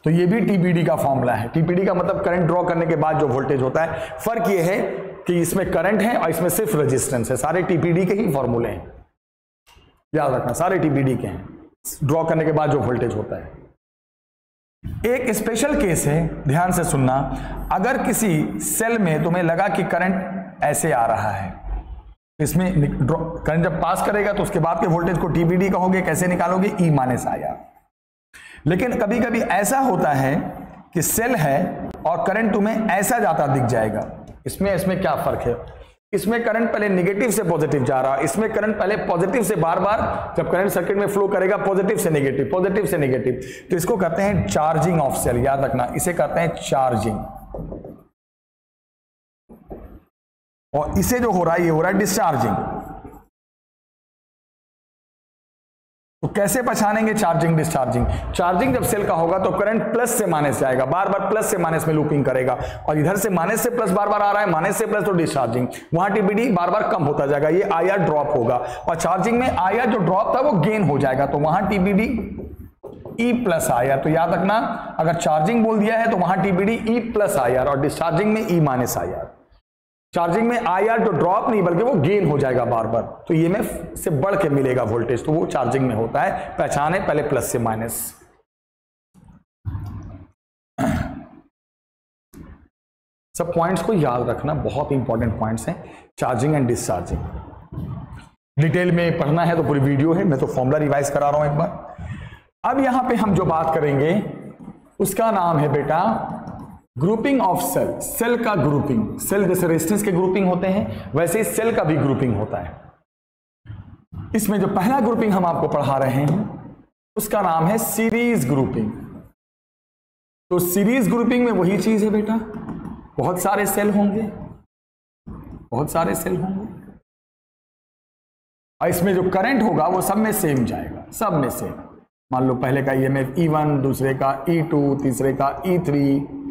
तो ये भी टीपीडी का फॉर्मूला है। टीपीडी का मतलब करंट ड्रॉ करने के बाद जो वोल्टेज होता है। फर्क ये है कि इसमें करंट है और इसमें सिर्फ रेजिस्टेंस है। सारे टीपीडी के ही फॉर्मूले हैं, याद रखना, सारे टीपीडी के हैं, ड्रॉ करने के बाद जो वोल्टेज होता है। एक स्पेशल केस है, ध्यान से सुनना। अगर किसी सेल में तुम्हें लगा कि करंट ऐसे आ रहा है, इसमें करंट जब पास करेगा तो उसके बाद के वोल्टेज को टीपीडी कहोगे। कैसे निकालोगे? E minus IR. लेकिन कभी कभी ऐसा होता है कि सेल है और करंट तुम्हें ऐसा जाता दिख जाएगा। इसमें क्या फर्क है? इसमें करंट पहले नेगेटिव से पॉजिटिव जा रहा है, इसमें करंट पहले पॉजिटिव से बार बार जब करंट सर्किट में फ्लो करेगा पॉजिटिव से नेगेटिव, पॉजिटिव से नेगेटिव, तो इसको कहते हैं चार्जिंग ऑफ सेल। याद रखना, इसे कहते हैं चार्जिंग। और इसे जो हो रहा है ये हो रहा है डिस्चार्जिंग। तो कैसे पहचानेंगे चार्जिंग डिस्चार्जिंग? चार्जिंग जब सेल का होगा तो करंट प्लस से माइनस जाएगा, बार बार प्लस से माइनस में लूपिंग करेगा, और इधर से माइनस से प्लस बार बार आ रहा है, माइनस से प्लस, तो डिस्चार्जिंग। वहां टीपीडी बार बार कम होता जाएगा, ये आईआर ड्रॉप होगा। और चार्जिंग में आईआर जो ड्रॉप था वो गेन हो जाएगा, तो वहां टीपीडी ई प्लस आईआर। तो याद रखना, अगर चार्जिंग बोल दिया है तो वहां टीपीडी ई प्लस आईआर और डिस्चार्जिंग में ई माइनस आईआर। चार्जिंग में आईआर तो ड्रॉप नहीं बल्कि वो गेन हो जाएगा बार बार, तो ईएमएफ से बढ़ के मिलेगा वोल्टेज, तो वो चार्जिंग में होता है। पहचाने पहले प्लस से माइनस। सब पॉइंट्स को याद रखना, बहुत इंपॉर्टेंट पॉइंट्स हैं, चार्जिंग एंड डिस्चार्जिंग। डिटेल में पढ़ना है तो पूरी वीडियो है, मैं तो फॉर्मूला रिवाइज करा रहा हूं एक बार। अब यहां पे हम जो बात करेंगे उसका नाम है बेटा ग्रुपिंग ऑफ सेल। सेल का ग्रुपिंग, सेल जैसे रेजिस्टेंस के ग्रुपिंग होते हैं वैसे ही सेल का भी ग्रुपिंग होता है। इसमें जो पहला ग्रुपिंग हम आपको पढ़ा रहे हैं उसका नाम है सीरीज ग्रुपिंग। तो सीरीज ग्रुपिंग में वही चीज है बेटा, बहुत सारे सेल होंगे, बहुत सारे सेल होंगे, और इसमें जो करंट होगा वो सब में सेम जाएगा, सब में सेम। मान लो पहले का ईएमएफ E1, दूसरे का E2, तीसरे का E3।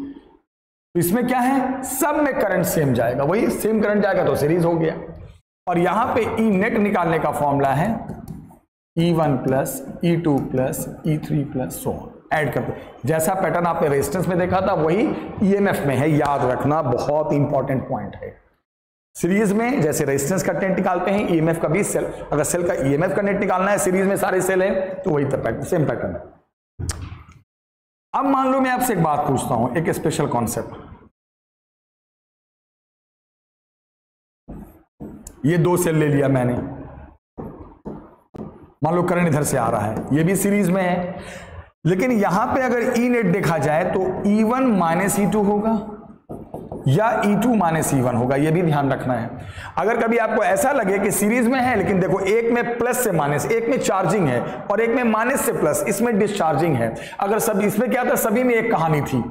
तो इसमें क्या है, सब में करंट सेम जाएगा, वही सेम करंट जाएगा तो सीरीज हो गया। और यहां पे ई नेट निकालने का फॉर्मूला है E1 plus E2 plus E3 plus so add करते। जैसा पैटर्न आपने रेजिस्टेंस में देखा था वही ईएमएफ में है, याद रखना, बहुत इंपॉर्टेंट पॉइंट है। सीरीज में जैसे रेजिस्टेंस का नेट निकालते हैं, ईएमएफ का भी सेल, अगर सेल का ईएमएफ का नेट निकालना है, सीरीज में सारे सेल हैं तो वही सेम पैटर्न है। अब मान लो मैं आपसे एक बात पूछता हूं, एक स्पेशल कॉन्सेप्ट। ये दो सेल ले लिया मैंने, मान लो करंट इधर से आ रहा है, ये भी सीरीज में है, लेकिन यहां पे अगर ई नेट देखा जाए तो E1 माइनस E2 होगा, या E2 माइनस E1 होगा, ये भी ध्यान रखना है। अगर कभी आपको ऐसा लगे कि सीरीज में है लेकिन देखो एक में प्लस से माइनस, एक में चार्जिंग है और एक में माइनस से प्लस, इसमें डिस्चार्जिंग है। अगर सब इसमें क्या था, सभी में एक कहानी थी,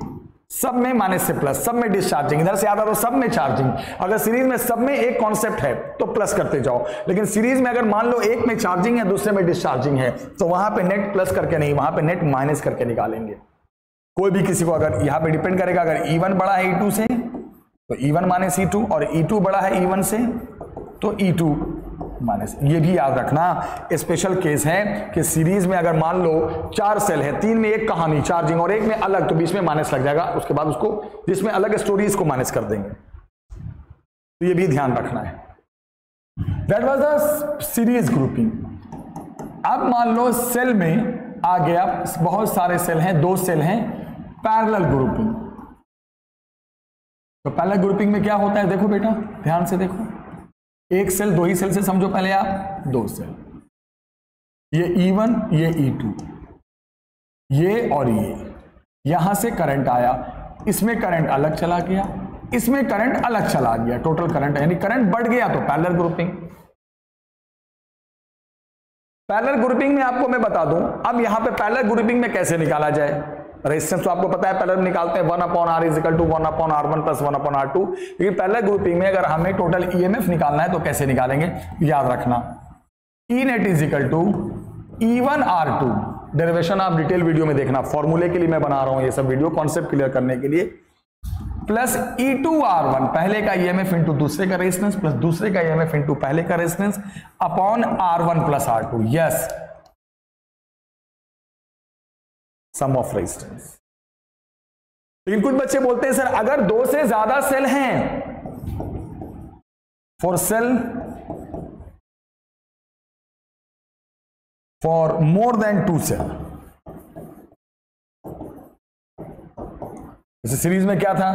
सब में माइनस से प्लस, सब में डिस्चार्जिंग, इधर से आता तो सब में चार्जिंग। अगर सीरीज में सब में एक कॉन्सेप्ट है तो प्लस करते जाओ, लेकिन सीरीज में अगर मान लो एक में चार्जिंग है दूसरे में डिस्चार्जिंग है तो वहां पे नेट प्लस करके नहीं, वहां पे नेट माइनस करके निकालेंगे। कोई भी किसी को अगर यहां पे डिपेंड करेगा, अगर E1 बड़ा है E2 से तो E1 माइनस E2 और E2 बड़ा है E1 से तो E2 माइनस। ये भी याद रखना, स्पेशल केस है कि सीरीज में अगर मान लो 4 सेल है, 3 में एक कहानी चार्जिंग और एक में अलग, तो बीच में माइनस लग जाएगा, उसके बाद उसको जिसमें अलग स्टोरी इसको माइनस कर देंगे। तो ये भी ध्यान रखना है। That was the series grouping. अब मान लो सेल में आ गया, बहुत सारे सेल हैं, 2 सेल हैं, पैरेलल ग्रुपिंग। तो पैरेलल ग्रुपिंग में क्या होता है, देखो बेटा ध्यान से देखो, एक सेल, 2 ही सेल से समझो पहले आप, 2 सेल, ये E1 ये E2, ये और ये, यहां से करंट आया, इसमें करंट अलग चला गया, इसमें करंट अलग चला गया, टोटल करंट यानी करंट बढ़ गया, तो पैरेलल ग्रुपिंग। पैरेलल ग्रुपिंग में आपको मैं बता दूं, अब यहां पे पैरेलल ग्रुपिंग में कैसे निकाला जाए। रेजिस्टेंस तो आपको पता है पैरेलल में निकालते हैं 1/R is equal to 1/R1 plus 1/R2। लेकिन पैरेलल ग्रुपिंग में अगर हमें टोटल EMF निकालना है तो कैसे निकालेंगे, याद रखना, E net is equal to E1R2। Derivation आप डिटेल वीडियो में देखना, फॉर्मूले के लिए मैं बना रहा हूं ये सब वीडियो, कॉन्सेप्ट क्लियर करने के लिए, प्लस E2R1 पहले का EMF इंटू दूसरे का रेजिस्टेंस प्लस दूसरे का EMF इंटू पहले का resistance upon R1 plus R2। Yes, sum of resistance. लेकिन कुछ बच्चे बोलते हैं सर अगर 2 से ज्यादा सेल हैं, for cell for more than 2 cell, जैसे सीरीज में क्या था,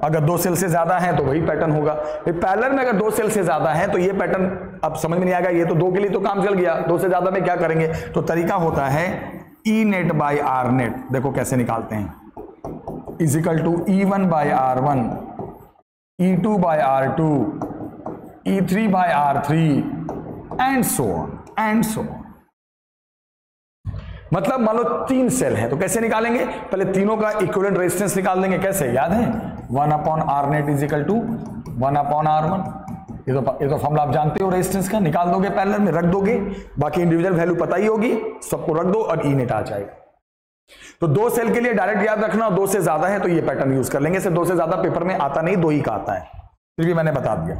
अगर 2 सेल से ज्यादा है तो वही पैटर्न होगा। पैरेलल में अगर 2 सेल से ज्यादा है तो ये पैटर्न अब समझ में नहीं आएगा, ये तो 2 के लिए तो काम चल गया, 2 से ज्यादा में क्या करेंगे, तो तरीका होता है E net by R net. देखो कैसे निकालते हैं, is equal to E1 by R1, E2 by R2, E3 by R3 and so on and so on. मतलब मान लो 3 सेल है तो कैसे निकालेंगे, पहले तीनों का इक्विवेलेंट रेजिस्टेंस निकाल देंगे, कैसे याद है, 1/R net is equal to 1/R1। ये तो फॉर्मूला आप जानते हो रेजिस्टेंस का, निकाल दोगे पैरेलल में, रख दोगे, बाकी इंडिविजुअल वैल्यू पता ही होगी, सबको रख दो और E नेट आ जाएगा। तो 2 सेल के लिए डायरेक्ट याद रखना, 2 से ज्यादा है तो ये पैटर्न यूज कर लेंगे। से 2 से ज्यादा पेपर में आता नहीं, 2 ही का आता है, फिर भी मैंने बता दिया।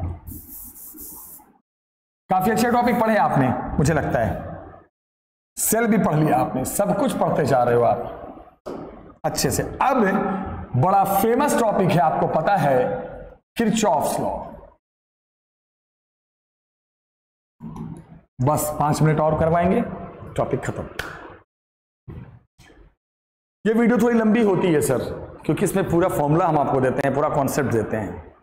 काफी अच्छे टॉपिक पढ़े आपने, मुझे लगता है सेल भी पढ़ लिया आपने, सब कुछ पढ़ते जा रहे हो आप अच्छे से। अब बड़ा फेमस टॉपिक है, आपको पता है, किरचॉफ्स लॉ। बस 5 मिनट और करवाएंगे, टॉपिक खत्म। ये वीडियो थोड़ी लंबी होती है सर, क्योंकि इसमें पूरा फॉर्मूला हम आपको देते हैं, पूरा कॉन्सेप्ट देते हैं।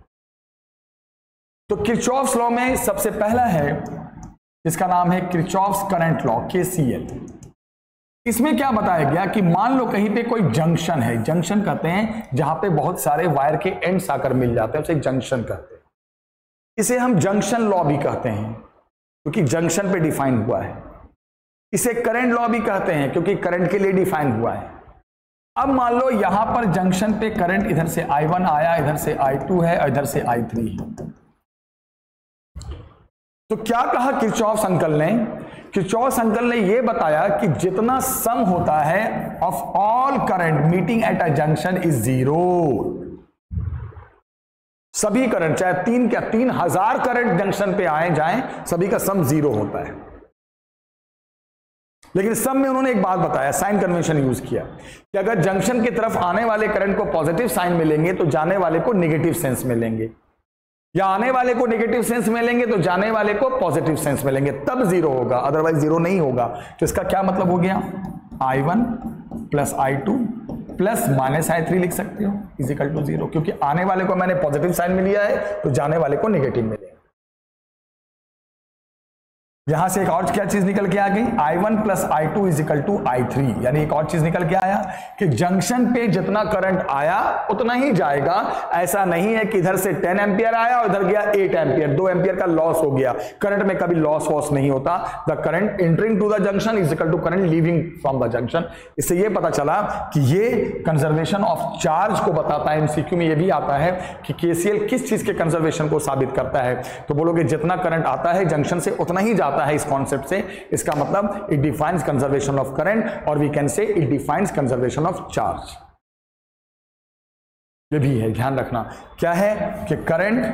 तो किरचॉफ्स लॉ में सबसे पहला है, इसका नाम है किरचॉफ्स करंट लॉ, KCL। इसमें क्या बताया गया कि मान लो कहीं पे कोई जंक्शन है, जंक्शन कहते हैं जहां पे बहुत सारे वायर के एंड्स आकर मिल जाते हैं, उसे जंक्शन कहते हैं। इसे हम जंक्शन लॉ भी कहते हैं क्योंकि जंक्शन पे डिफाइन हुआ है। इसे करंट लॉ भी कहते हैं क्योंकि करंट के लिए डिफाइन हुआ है। अब मान लो यहां पर जंक्शन पे करंट इधर से I1 आया, इधर से I2 है और इधर से I3 है। तो क्या कहा किरचॉफ्स अंकल ने, किरचॉफ्स अंकल ने यह बताया कि जितना सम होता है of all current meeting at a junction is 0। सभी करंट, चाहे 3000 करंट जंक्शन पे आए जाएं, सभी का सम 0 होता है। लेकिन सम में उन्होंने एक बात बताया, साइन कन्वेंशन यूज किया कि अगर जंक्शन की तरफ आने वाले करंट को पॉजिटिव साइन मिलेंगे तो जाने वाले को नेगेटिव सेंस मिलेंगे, या आने वाले को नेगेटिव सेंस मिलेंगे तो जाने वाले को पॉजिटिव सेंस मिलेंगे, तब 0 होगा, अदरवाइज 0 नहीं होगा। तो इसका क्या मतलब हो गया, I1 plus I2 plus minus I3 लिख सकते हो इज इक्वल टू 0, क्योंकि आने वाले को मैंने पॉजिटिव साइन में लिया है तो जाने वाले को नेगेटिव में लिया। यहां से एक और क्या चीज निकल के आ गई, I1 plus I2 is equal to I3, यानी एक और चीज निकल के आया कि जंक्शन पे जितना करंट आया उतना ही जाएगा। ऐसा नहीं है कि इधर से 10 एम्पियर आया और इधर गया 8 एम्पियर, 2 एम्पियर का लॉस हो गया। करंट में कभी लॉस वॉस नहीं होता। The current entering to the junction is equal to current leaving from the junction. इससे ये पता चला कि ये कंजर्वेशन ऑफ चार्ज को बताता है। एमसीक्यू में ये भी आता है कि केसीएल किस चीज के कंजर्वेशन को साबित करता है। तो बोलोगे जितना करंट आता है जंक्शन से उतना ही जाता है इस कॉन्सेप्ट से। इसका मतलब it defines conservation of current और we can say it defines conservation of charge. ये भी है, ध्यान रखना क्या है कि करंट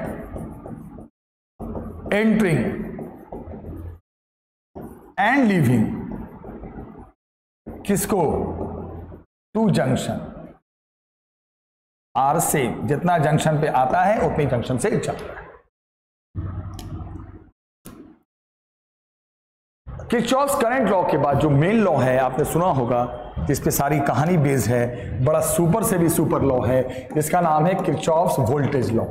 एंटरिंग एंड लीविंग किसको, टू जंक्शन, आर से जितना जंक्शन पे आता है उतनी जंक्शन से जाता है। किरचॉफ्स करंट लॉ के बाद जो मेन लॉ है आपने सुना होगा, जिस पे सारी कहानी बेस्ड है, बड़ा सुपर से भी सुपर लॉ है, जिसका नाम है किरचॉफ्स वोल्टेज लॉ,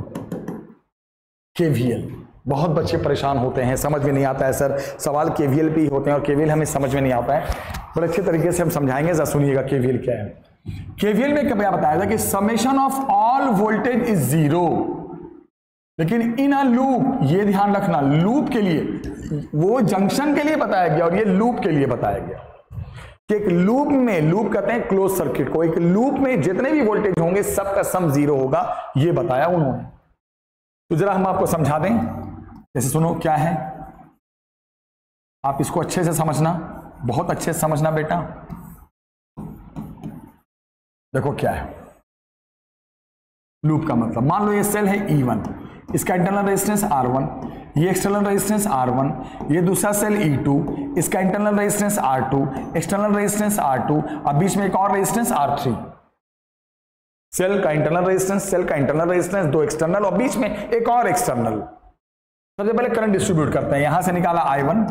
केवीएल। बहुत बच्चे परेशान होते हैं, समझ में नहीं आता है सर, सवाल केवीएल पे ही होते हैं और केवीएल हमें समझ में नहीं आता है। बड़े अच्छे तरीके से हम समझाएंगे, जरा सुनिएगा केवीएल क्या है। केवीएल में क्या बताया था कि summation of all voltage is zero, लेकिन इन अ लूप, ये ध्यान रखना, लूप के लिए, वो जंक्शन के लिए बताया गया और ये लूप के लिए बताया गया कि एक लूप में, लूप कहते हैं क्लोज सर्किट को, एक लूप में जितने भी वोल्टेज होंगे सबका सम जीरो होगा, ये बताया उन्होंने। तो जरा हम आपको समझा दें, जैसे सुनो क्या है, आप इसको अच्छे से समझना, बहुत अच्छे से समझना बेटा। देखो क्या है लूप का मतलब, मान लो ये सेल है E1, इसका इंटरनल रेजिस्टेंस R1, ये एक्सटर्नल रेजिस्टेंस R1, ये दूसरा सेल E2, इसका internal resistance R2, external resistance R2, अब बीच में एक और रेजिस्टेंस R3। सेल का इंटरनल रेजिस्टेंस, सेल का इंटरनल रेजिस्टेंस, दो एक्सटर्नल और बीच में एक और एक्सटर्नल। सबसे पहले करंट डिस्ट्रीब्यूट करते हैं, यहां से निकाला I1,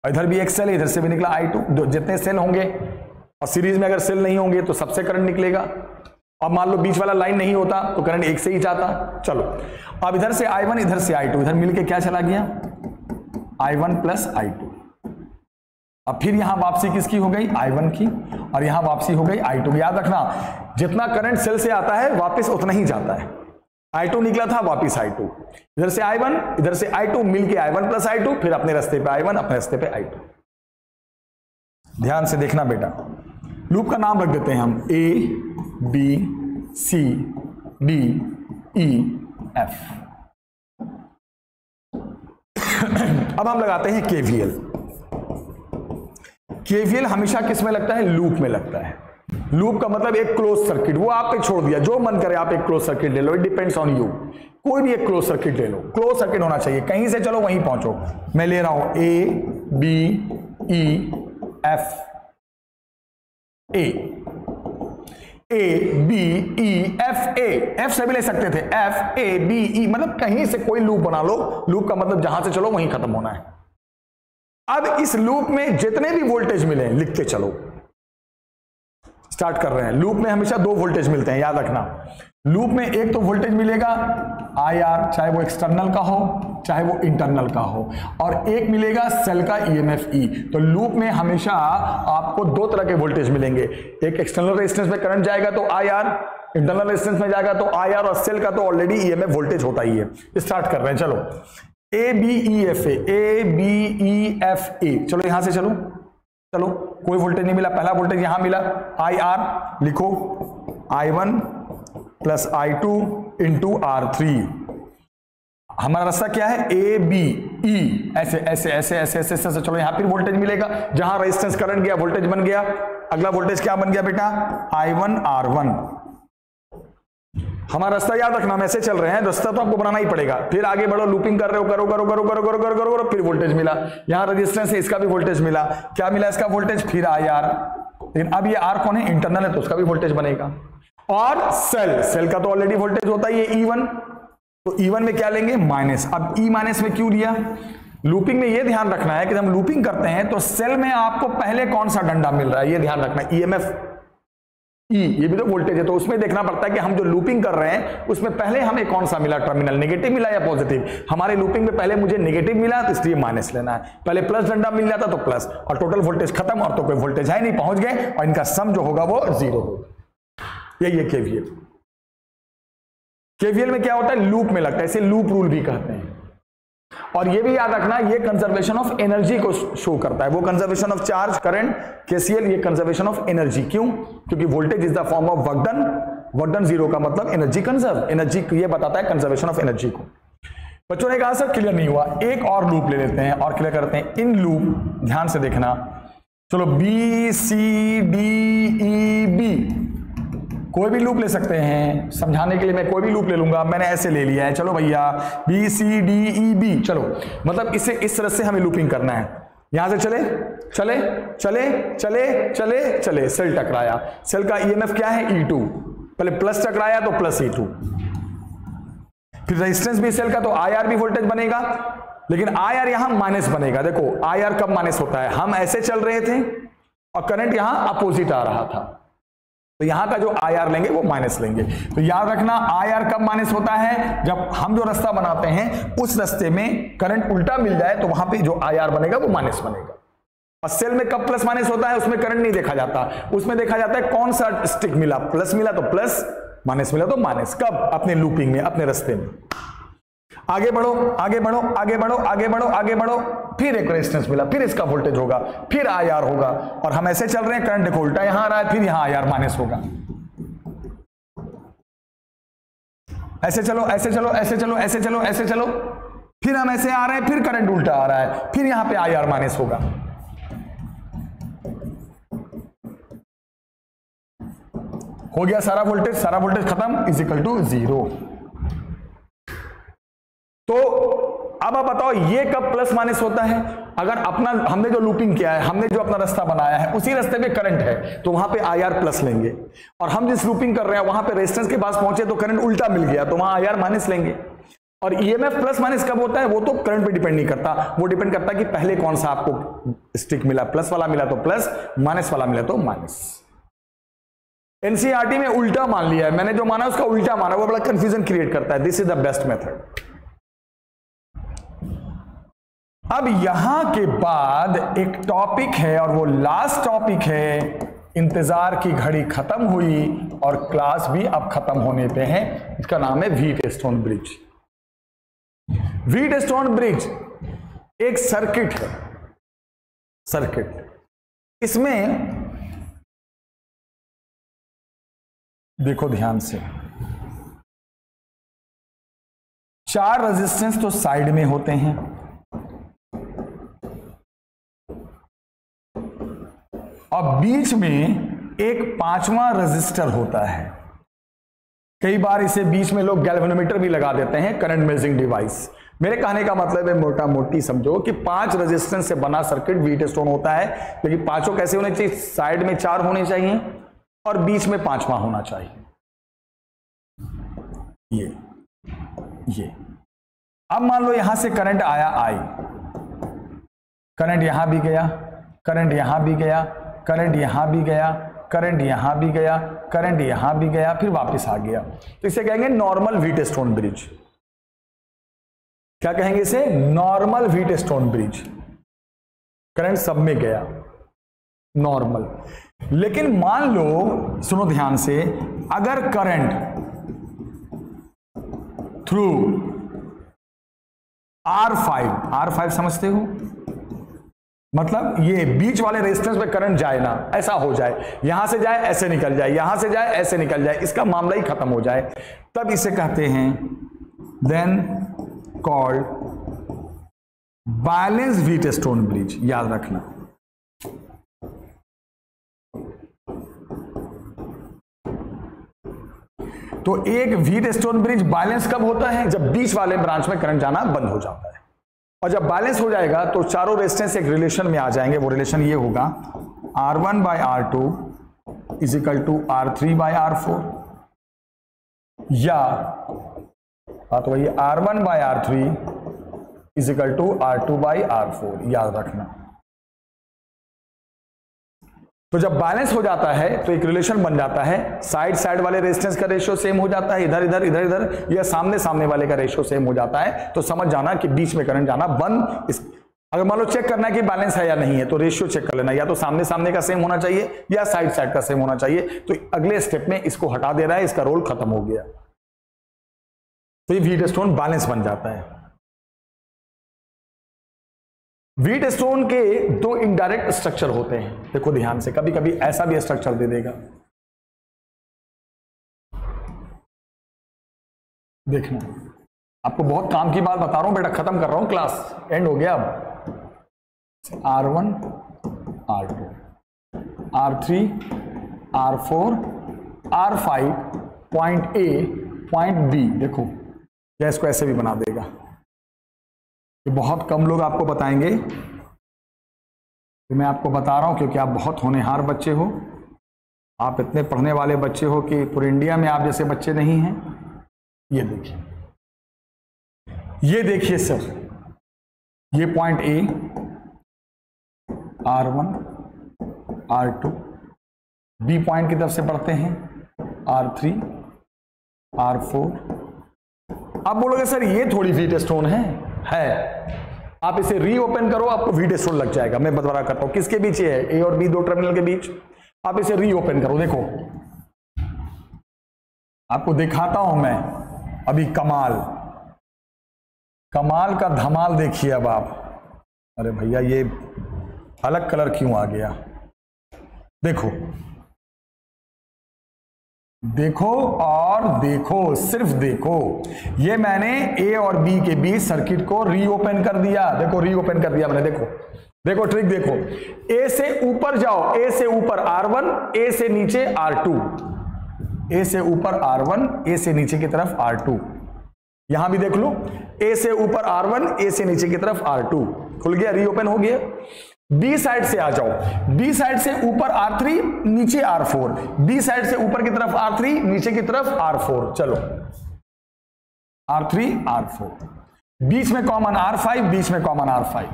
इधर भी एक सेल, इधर से भी निकला I2। जितने सेल होंगे और सीरीज में अगर सेल नहीं होंगे तो सबसे करंट निकलेगा। अब मान लो बीच वाला लाइन नहीं होता तो करंट एक से ही जाता। चलो अब इधर से I1, इधर से I2, इधर मिलके क्या चला गया, I1 प्लस I2। अब फिर यहां वापसी किसकी हो गई, I1 की, और यहां वापसी हो गई I2 की। याद रखना जितना करंट सेल से आता है वापस उतना ही जाता है। I2 निकला था, वापिस I2, इधर से I1, इधर से I2, मिलके I1 प्लस I2, फिर अपने रास्ते पे I1, अपने रास्ते पे I2। ध्यान से देखना बेटा, लूप का नाम रख देते हैं हम A B C D E F। अब हम लगाते हैं KVL। KVL हमेशा किस में लगता है, लूप में लगता है। लूप का मतलब एक क्लोज सर्किट, वो आप पे छोड़ दिया, जो मन करे आप एक क्लोज सर्किट ले लो, इट डिपेंड्स ऑन यू। कोई भी एक क्लोज सर्किट ले लो, क्लोज सर्किट होना चाहिए, कहीं से चलो वहीं पहुंचो। मैं ले रहा हूं A B E F A A B E F A, F से भी ले सकते थे, F A B E, मतलब कहीं से कोई लूप बना लो। लूप का मतलब जहां से चलो वहीं खत्म होना है। अब इस लूप में जितने भी वोल्टेज मिले लिखते चलो। स्टार्ट कर रहे हैं। लूप में हमेशा दो वोल्टेज मिलते हैं, याद रखना। लूप में एक तो वोल्टेज मिलेगा IR, चाहे वो एक्सटर्नल का हो चाहे वो इंटरनल का हो, और एक मिलेगा सेल का EMF E। तो लूप में हमेशा आपको दो तरह के वोल्टेज मिलेंगे, एक एक्सटर्नल रेजिस्टेंस में करंट जाएगा तो IR, इंटरनल रेजिस्टेंस में जाएगा तो IR, और सेल का तो ऑलरेडी EMF वोल्टेज होता ही है। स्टार्ट कर रहे हैं, चलो ABEFA, चलो यहां से चलो, चलो कोई वोल्टेज नहीं मिला, पहला वोल्टेज यहां मिला IR, लिखो I1 plus I2 into R3। हमारा रास्ता क्या है, ABE, ऐसे ऐसे ऐसे ऐसे ऐसे ऐसे। चलो यहां फिर वोल्टेज मिलेगा, जहां रेजिस्टेंस करंट गया वोल्टेज बन गया। अगला वोल्टेज क्या बन गया बेटा, I1 R1। हमारा रास्ता याद रखना, हम ऐसे चल रहे हैं, रास्ता तो आपको बनाना ही पड़ेगा। फिर आगे बढ़ो, लूपिंग कर रहे हो, करो करो करो करो करो करो करो करो, फिर वोल्टेज मिला, यहां रेजिस्टेंस है, इसका भी वोल्टेज मिला, क्या मिला इसका वोल्टेज, फिर IR। लेकिन अब ये R कौन है, इंटरनल है, तो उसका भी वोल्टेज बनेगा। और सेल का तो ऑलरेडी वोल्टेज होता ही है E1, तो E1 में क्या लेंगे, माइनस। अब E माइनस में क्यों लिया, लूपिंग में ये ध्यान रखना है कि जब हम लूपिंग करते हैं तो सेल में आपको पहले कौन सा डंडा मिल रहा है, ये ध्यान रखना, EMF। ई, ये भी तो वोल्टेज है, तो उसमें देखना पड़ता है कि हम जो लूपिंग कर रहे हैं उसमें पहले हमें कौन सा मिला टर्मिनल, नेगेटिव मिला या पॉजिटिव। हमारे लूपिंग में पहले मुझे नेगेटिव मिला तो इसलिए माइनस लेना है, पहले प्लस डंडा मिल जाता तो प्लस, और टोटल वोल्टेज खत्म, और तो कोई वोल्टेज है नहीं, पहुंच गए, और इनका सम जो होगा वो 0 होगा। यही है केवीएल। केवीएल में क्या होता है, लूप में लगता है, इसे लूप रूल भी कहते हैं। और ये भी याद रखना, ये कंजर्वेशन ऑफ एनर्जी को शो करता है, वो conservation of charge, current, KCL, ये कंजर्वेशन ऑफ एनर्जी। क्यों? क्योंकि voltage is the form of work done, work done 0 का मतलब एनर्जी कंजर्व, एनर्जी ये बताता है कंजर्वेशन ऑफ एनर्जी को। बच्चों ने कहा सर क्लियर नहीं हुआ, एक और लूप ले लेते हैं और क्लियर करते हैं। इन लूप, ध्यान से देखना, चलो B C D E B, कोई भी लूप ले सकते हैं, समझाने के लिए मैं कोई भी लूप ले लूंगा, मैंने ऐसे ले लिया है, चलो भैया B C D E B, चलो मतलब इसे इस तरह से हमें लूपिंग करना है। यहां से चले चले चले चले चले चले, सेल टकराया, सेल का ईएमएफ क्या है, E2, पहले प्लस टकराया तो प्लस E2, फिर रेजिस्टेंस भी सेल का, तो IR भी वोल्टेज बनेगा, लेकिन IR यहां माइनस बनेगा। देखो IR कब माइनस होता है, हम ऐसे चल रहे थे और करंट यहां अपोजिट आ रहा था, तो यहां का जो IR लेंगे वो माइनस लेंगे। तो याद रखना IR कब माइनस होता है, जब हम जो रास्ता बनाते हैं उस रास्ते में करंट उल्टा मिल जाए तो वहां पे जो IR बनेगा वो माइनस बनेगा। और सेल में कब प्लस माइनस होता है, उसमें करंट नहीं देखा जाता, उसमें देखा जाता है कौन सा स्टिक मिला, प्लस मिला तो प्लस, माइनस मिला तो माइनस। कब? अपने लूपिंग में, अपने रास्ते में। आगे बढ़ो आगे बढ़ो आगे बढ़ो आगे बढ़ो आगे बढ़ो, फिर एक रेजिस्टेंस मिला, फिर इसका वोल्टेज होगा, फिर IR होगा, और हम ऐसे चल रहे हैं, करंट देखो उल्टा यहां आ रहा है, फिर यहां IR माइनस होगा। ऐसे चलो ऐसे चलो ऐसे चलो ऐसे चलो ऐसे चलो, फिर हम ऐसे आ रहे हैं, फिर करंट उल्टा आ रहा है, फिर यहां पे IR माइनस होगा। हो गया सारा वोल्टेज खत्म, इज इक्वल टू 0। तो अब आप बताओ ये कब प्लस माइनस होता है, अगर अपना हमने जो लूपिंग किया है, हमने जो अपना रास्ता बनाया है उसी रास्ते में करंट है, तो वहां पे IR प्लस लेंगे, और हम जिस लूपिंग कर रहे हैं वहां पे रेजिस्टेंस के पास पहुंचे तो करंट उल्टा मिल गया, तो वहां IR माइनस लेंगे। और EMF प्लस माइनस कब होता है, वो तो करंट पे डिपेंड नहीं करता, वो डिपेंड करता है कि पहले कौन सा आपको स्टिक मिला, प्लस वाला मिला तो प्लस, माइनस वाला मिला तो माइनस। एनसीईआरटी में उल्टा मान लिया है, मैंने जो माना उसका उल्टा माना, वो बड़ा कंफ्यूजन क्रिएट करता है। This is the best method. अब यहां के बाद एक टॉपिक है और वो लास्ट टॉपिक है, इंतजार की घड़ी खत्म हुई और क्लास भी अब खत्म होने पे है। इसका नाम है व्हीटस्टोन ब्रिज। व्हीटस्टोन ब्रिज एक सर्किट है, सर्किट। इसमें देखो ध्यान से, 4 रेजिस्टेंस तो साइड में होते हैं, और बीच में एक 5वां रेजिस्टर होता है। कई बार इसे बीच में लोग गैल्वेनोमीटर भी लगा देते हैं, करंट मेजरिंग डिवाइस। मेरे कहने का मतलब है मोटा मोटी समझो कि 5 रेजिस्टेंस से बना सर्किट व्हीटस्टोन होता है, लेकिन पांचों कैसे होने चाहिए, साइड में 4 होने चाहिए और बीच में 5वां होना चाहिए। ये अब मान लो यहां से करंट आया, करंट यहां भी गया, करंट यहां भी गया, करंट यहां भी गया, करंट यहां भी गया, करंट यहां भी गया, फिर वापस आ गया, तो इसे कहेंगे नॉर्मल व्हीटस्टोन ब्रिज। क्या कहेंगे इसे? Normal Wheatstone bridge. करंट सब में गया, नॉर्मल। लेकिन मान लो, सुनो ध्यान से, अगर करंट थ्रू R5 समझते हो, मतलब ये बीच वाले रेजिस्टेंस पे करंट जाए ना, ऐसा हो जाए, यहां से जाए ऐसे निकल जाए, यहां से जाए ऐसे निकल जाए, इसका मामला ही खत्म हो जाए, तब इसे कहते हैं then called balance Wheatstone bridge. याद रखना। तो एक व्हीटस्टोन ब्रिज बैलेंस कब होता है? जब बीच वाले ब्रांच में करंट जाना बंद हो जाता है, और जब बैलेंस हो जाएगा तो चारों रेजिस्टेंस एक रिलेशन में आ जाएंगे। वो रिलेशन ये होगा, R1 by R2 is equal to R3 by R4, या तो वही R1 by R3 is equal to R2 by R4। याद रखना। तो जब बैलेंस हो जाता है तो एक रिलेशन बन जाता है, साइड साइड वाले रेजिस्टेंस का रेशियो सेम हो जाता है, इधर इधर इधर इधर, या सामने सामने वाले का रेशियो सेम हो जाता है, तो समझ जाना कि बीच में करंट जाना बंद। अगर मान लो चेक करना है कि बैलेंस है या नहीं है, तो रेशियो चेक कर लेना, या तो सामने सामने का सेम होना चाहिए या साइड साइड का सेम होना चाहिए। तो अगले स्टेप में इसको हटा दे रहा है, इसका रोल खत्म हो गया, तो ये व्हीटस्टोन बैलेंस बन जाता है। व्हीटस्टोन के दो इनडायरेक्ट स्ट्रक्चर होते हैं, देखो ध्यान से, कभी कभी ऐसा भी स्ट्रक्चर दे देगा, देखना। आपको बहुत काम की बात बता रहा हूं बेटा, खत्म कर रहा हूं, क्लास एंड हो गया। अब R1 R2 R3 R4 R5 point A point B, देखो या इसको ऐसे भी बना देगा। ये बहुत कम लोग आपको बताएंगे, मैं आपको बता रहा हूं क्योंकि आप बहुत होनहार बच्चे हो, आप इतने पढ़ने वाले बच्चे हो कि पूरे इंडिया में आप जैसे बच्चे नहीं हैं। ये देखिए, ये देखिए सर, ये point A R1 R2, B point की तरफ से पढ़ते हैं R3 R4। आप बोलोगे सर ये थोड़ी व्हीटस्टोन है। आप इसे रीओपन करो, आपको व्हीटस्टोन लग जाएगा। मैं बता करता हूं किसके बीच ये है, A और B दो टर्मिनल के बीच। आप इसे रीओपन करो, देखो आपको दिखाता हूं मैं अभी कमाल का धमाल देखिए। अब आप, अरे भैया ये अलग कलर क्यों आ गया, देखो देखो और देखो, सिर्फ देखो, ये मैंने A और B के बीच सर्किट को रीओपन कर दिया। देखो रीओपन कर दिया मैंने, देखो ट्रिक देखो। A से ऊपर जाओ, A से ऊपर R1, A से नीचे R2, A से ऊपर R1, A से नीचे की तरफ R2। यहां भी देख लो, A से ऊपर R1, A से नीचे की तरफ R2, खुल गया, रीओपन हो गया। B साइड से आ जाओ, B साइड से ऊपर R3, नीचे R4, B साइड से ऊपर की तरफ R3, नीचे की तरफ R4। चलो R3 R4, बीच में कॉमन R5, बीच में कॉमन R5।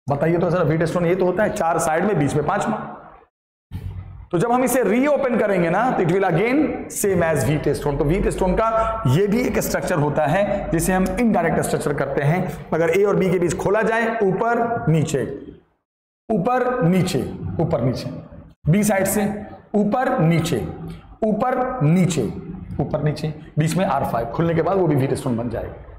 बताइए तो सर व्हीटस्टोन ये तो होता है, चार साइड में, बीच में पांचवा। तो जब हम इसे रीओपन करेंगे ना, तो it will again same as Wheatstone. तो व्हीटस्टोन का ये भी एक स्ट्रक्चर होता है जिसे हम इनडायरेक्ट स्ट्रक्चर करते हैं। अगर A और B के बीच खोला जाए, ऊपर नीचे ऊपर नीचे ऊपर नीचे, B साइड से ऊपर नीचे ऊपर नीचे ऊपर नीचे, बीच में R5, खुलने के बाद वो भी व्हीटस्टोन बन जाएगा।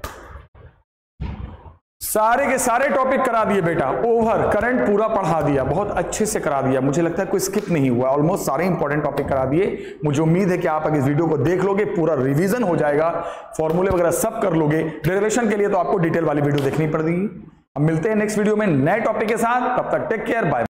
सारे के सारे टॉपिक करा दिए बेटा, ओवर करंट पूरा पढ़ा दिया, बहुत अच्छे से करा दिया। मुझे लगता है कोई स्किप नहीं हुआ, ऑलमोस्ट सारे इंपॉर्टेंट टॉपिक करा दिए। मुझे उम्मीद है कि आप अगर इस वीडियो को देख लोगे, पूरा रिवीजन हो जाएगा, फॉर्मूले वगैरह सब कर लोगे। डेरिवेशन के लिए तो आपको डिटेल वाली वीडियो देखनी पड़ेगी। अब मिलते हैं नेक्स्ट वीडियो में नए टॉपिक के साथ, तब तक टेक केयर, बाय।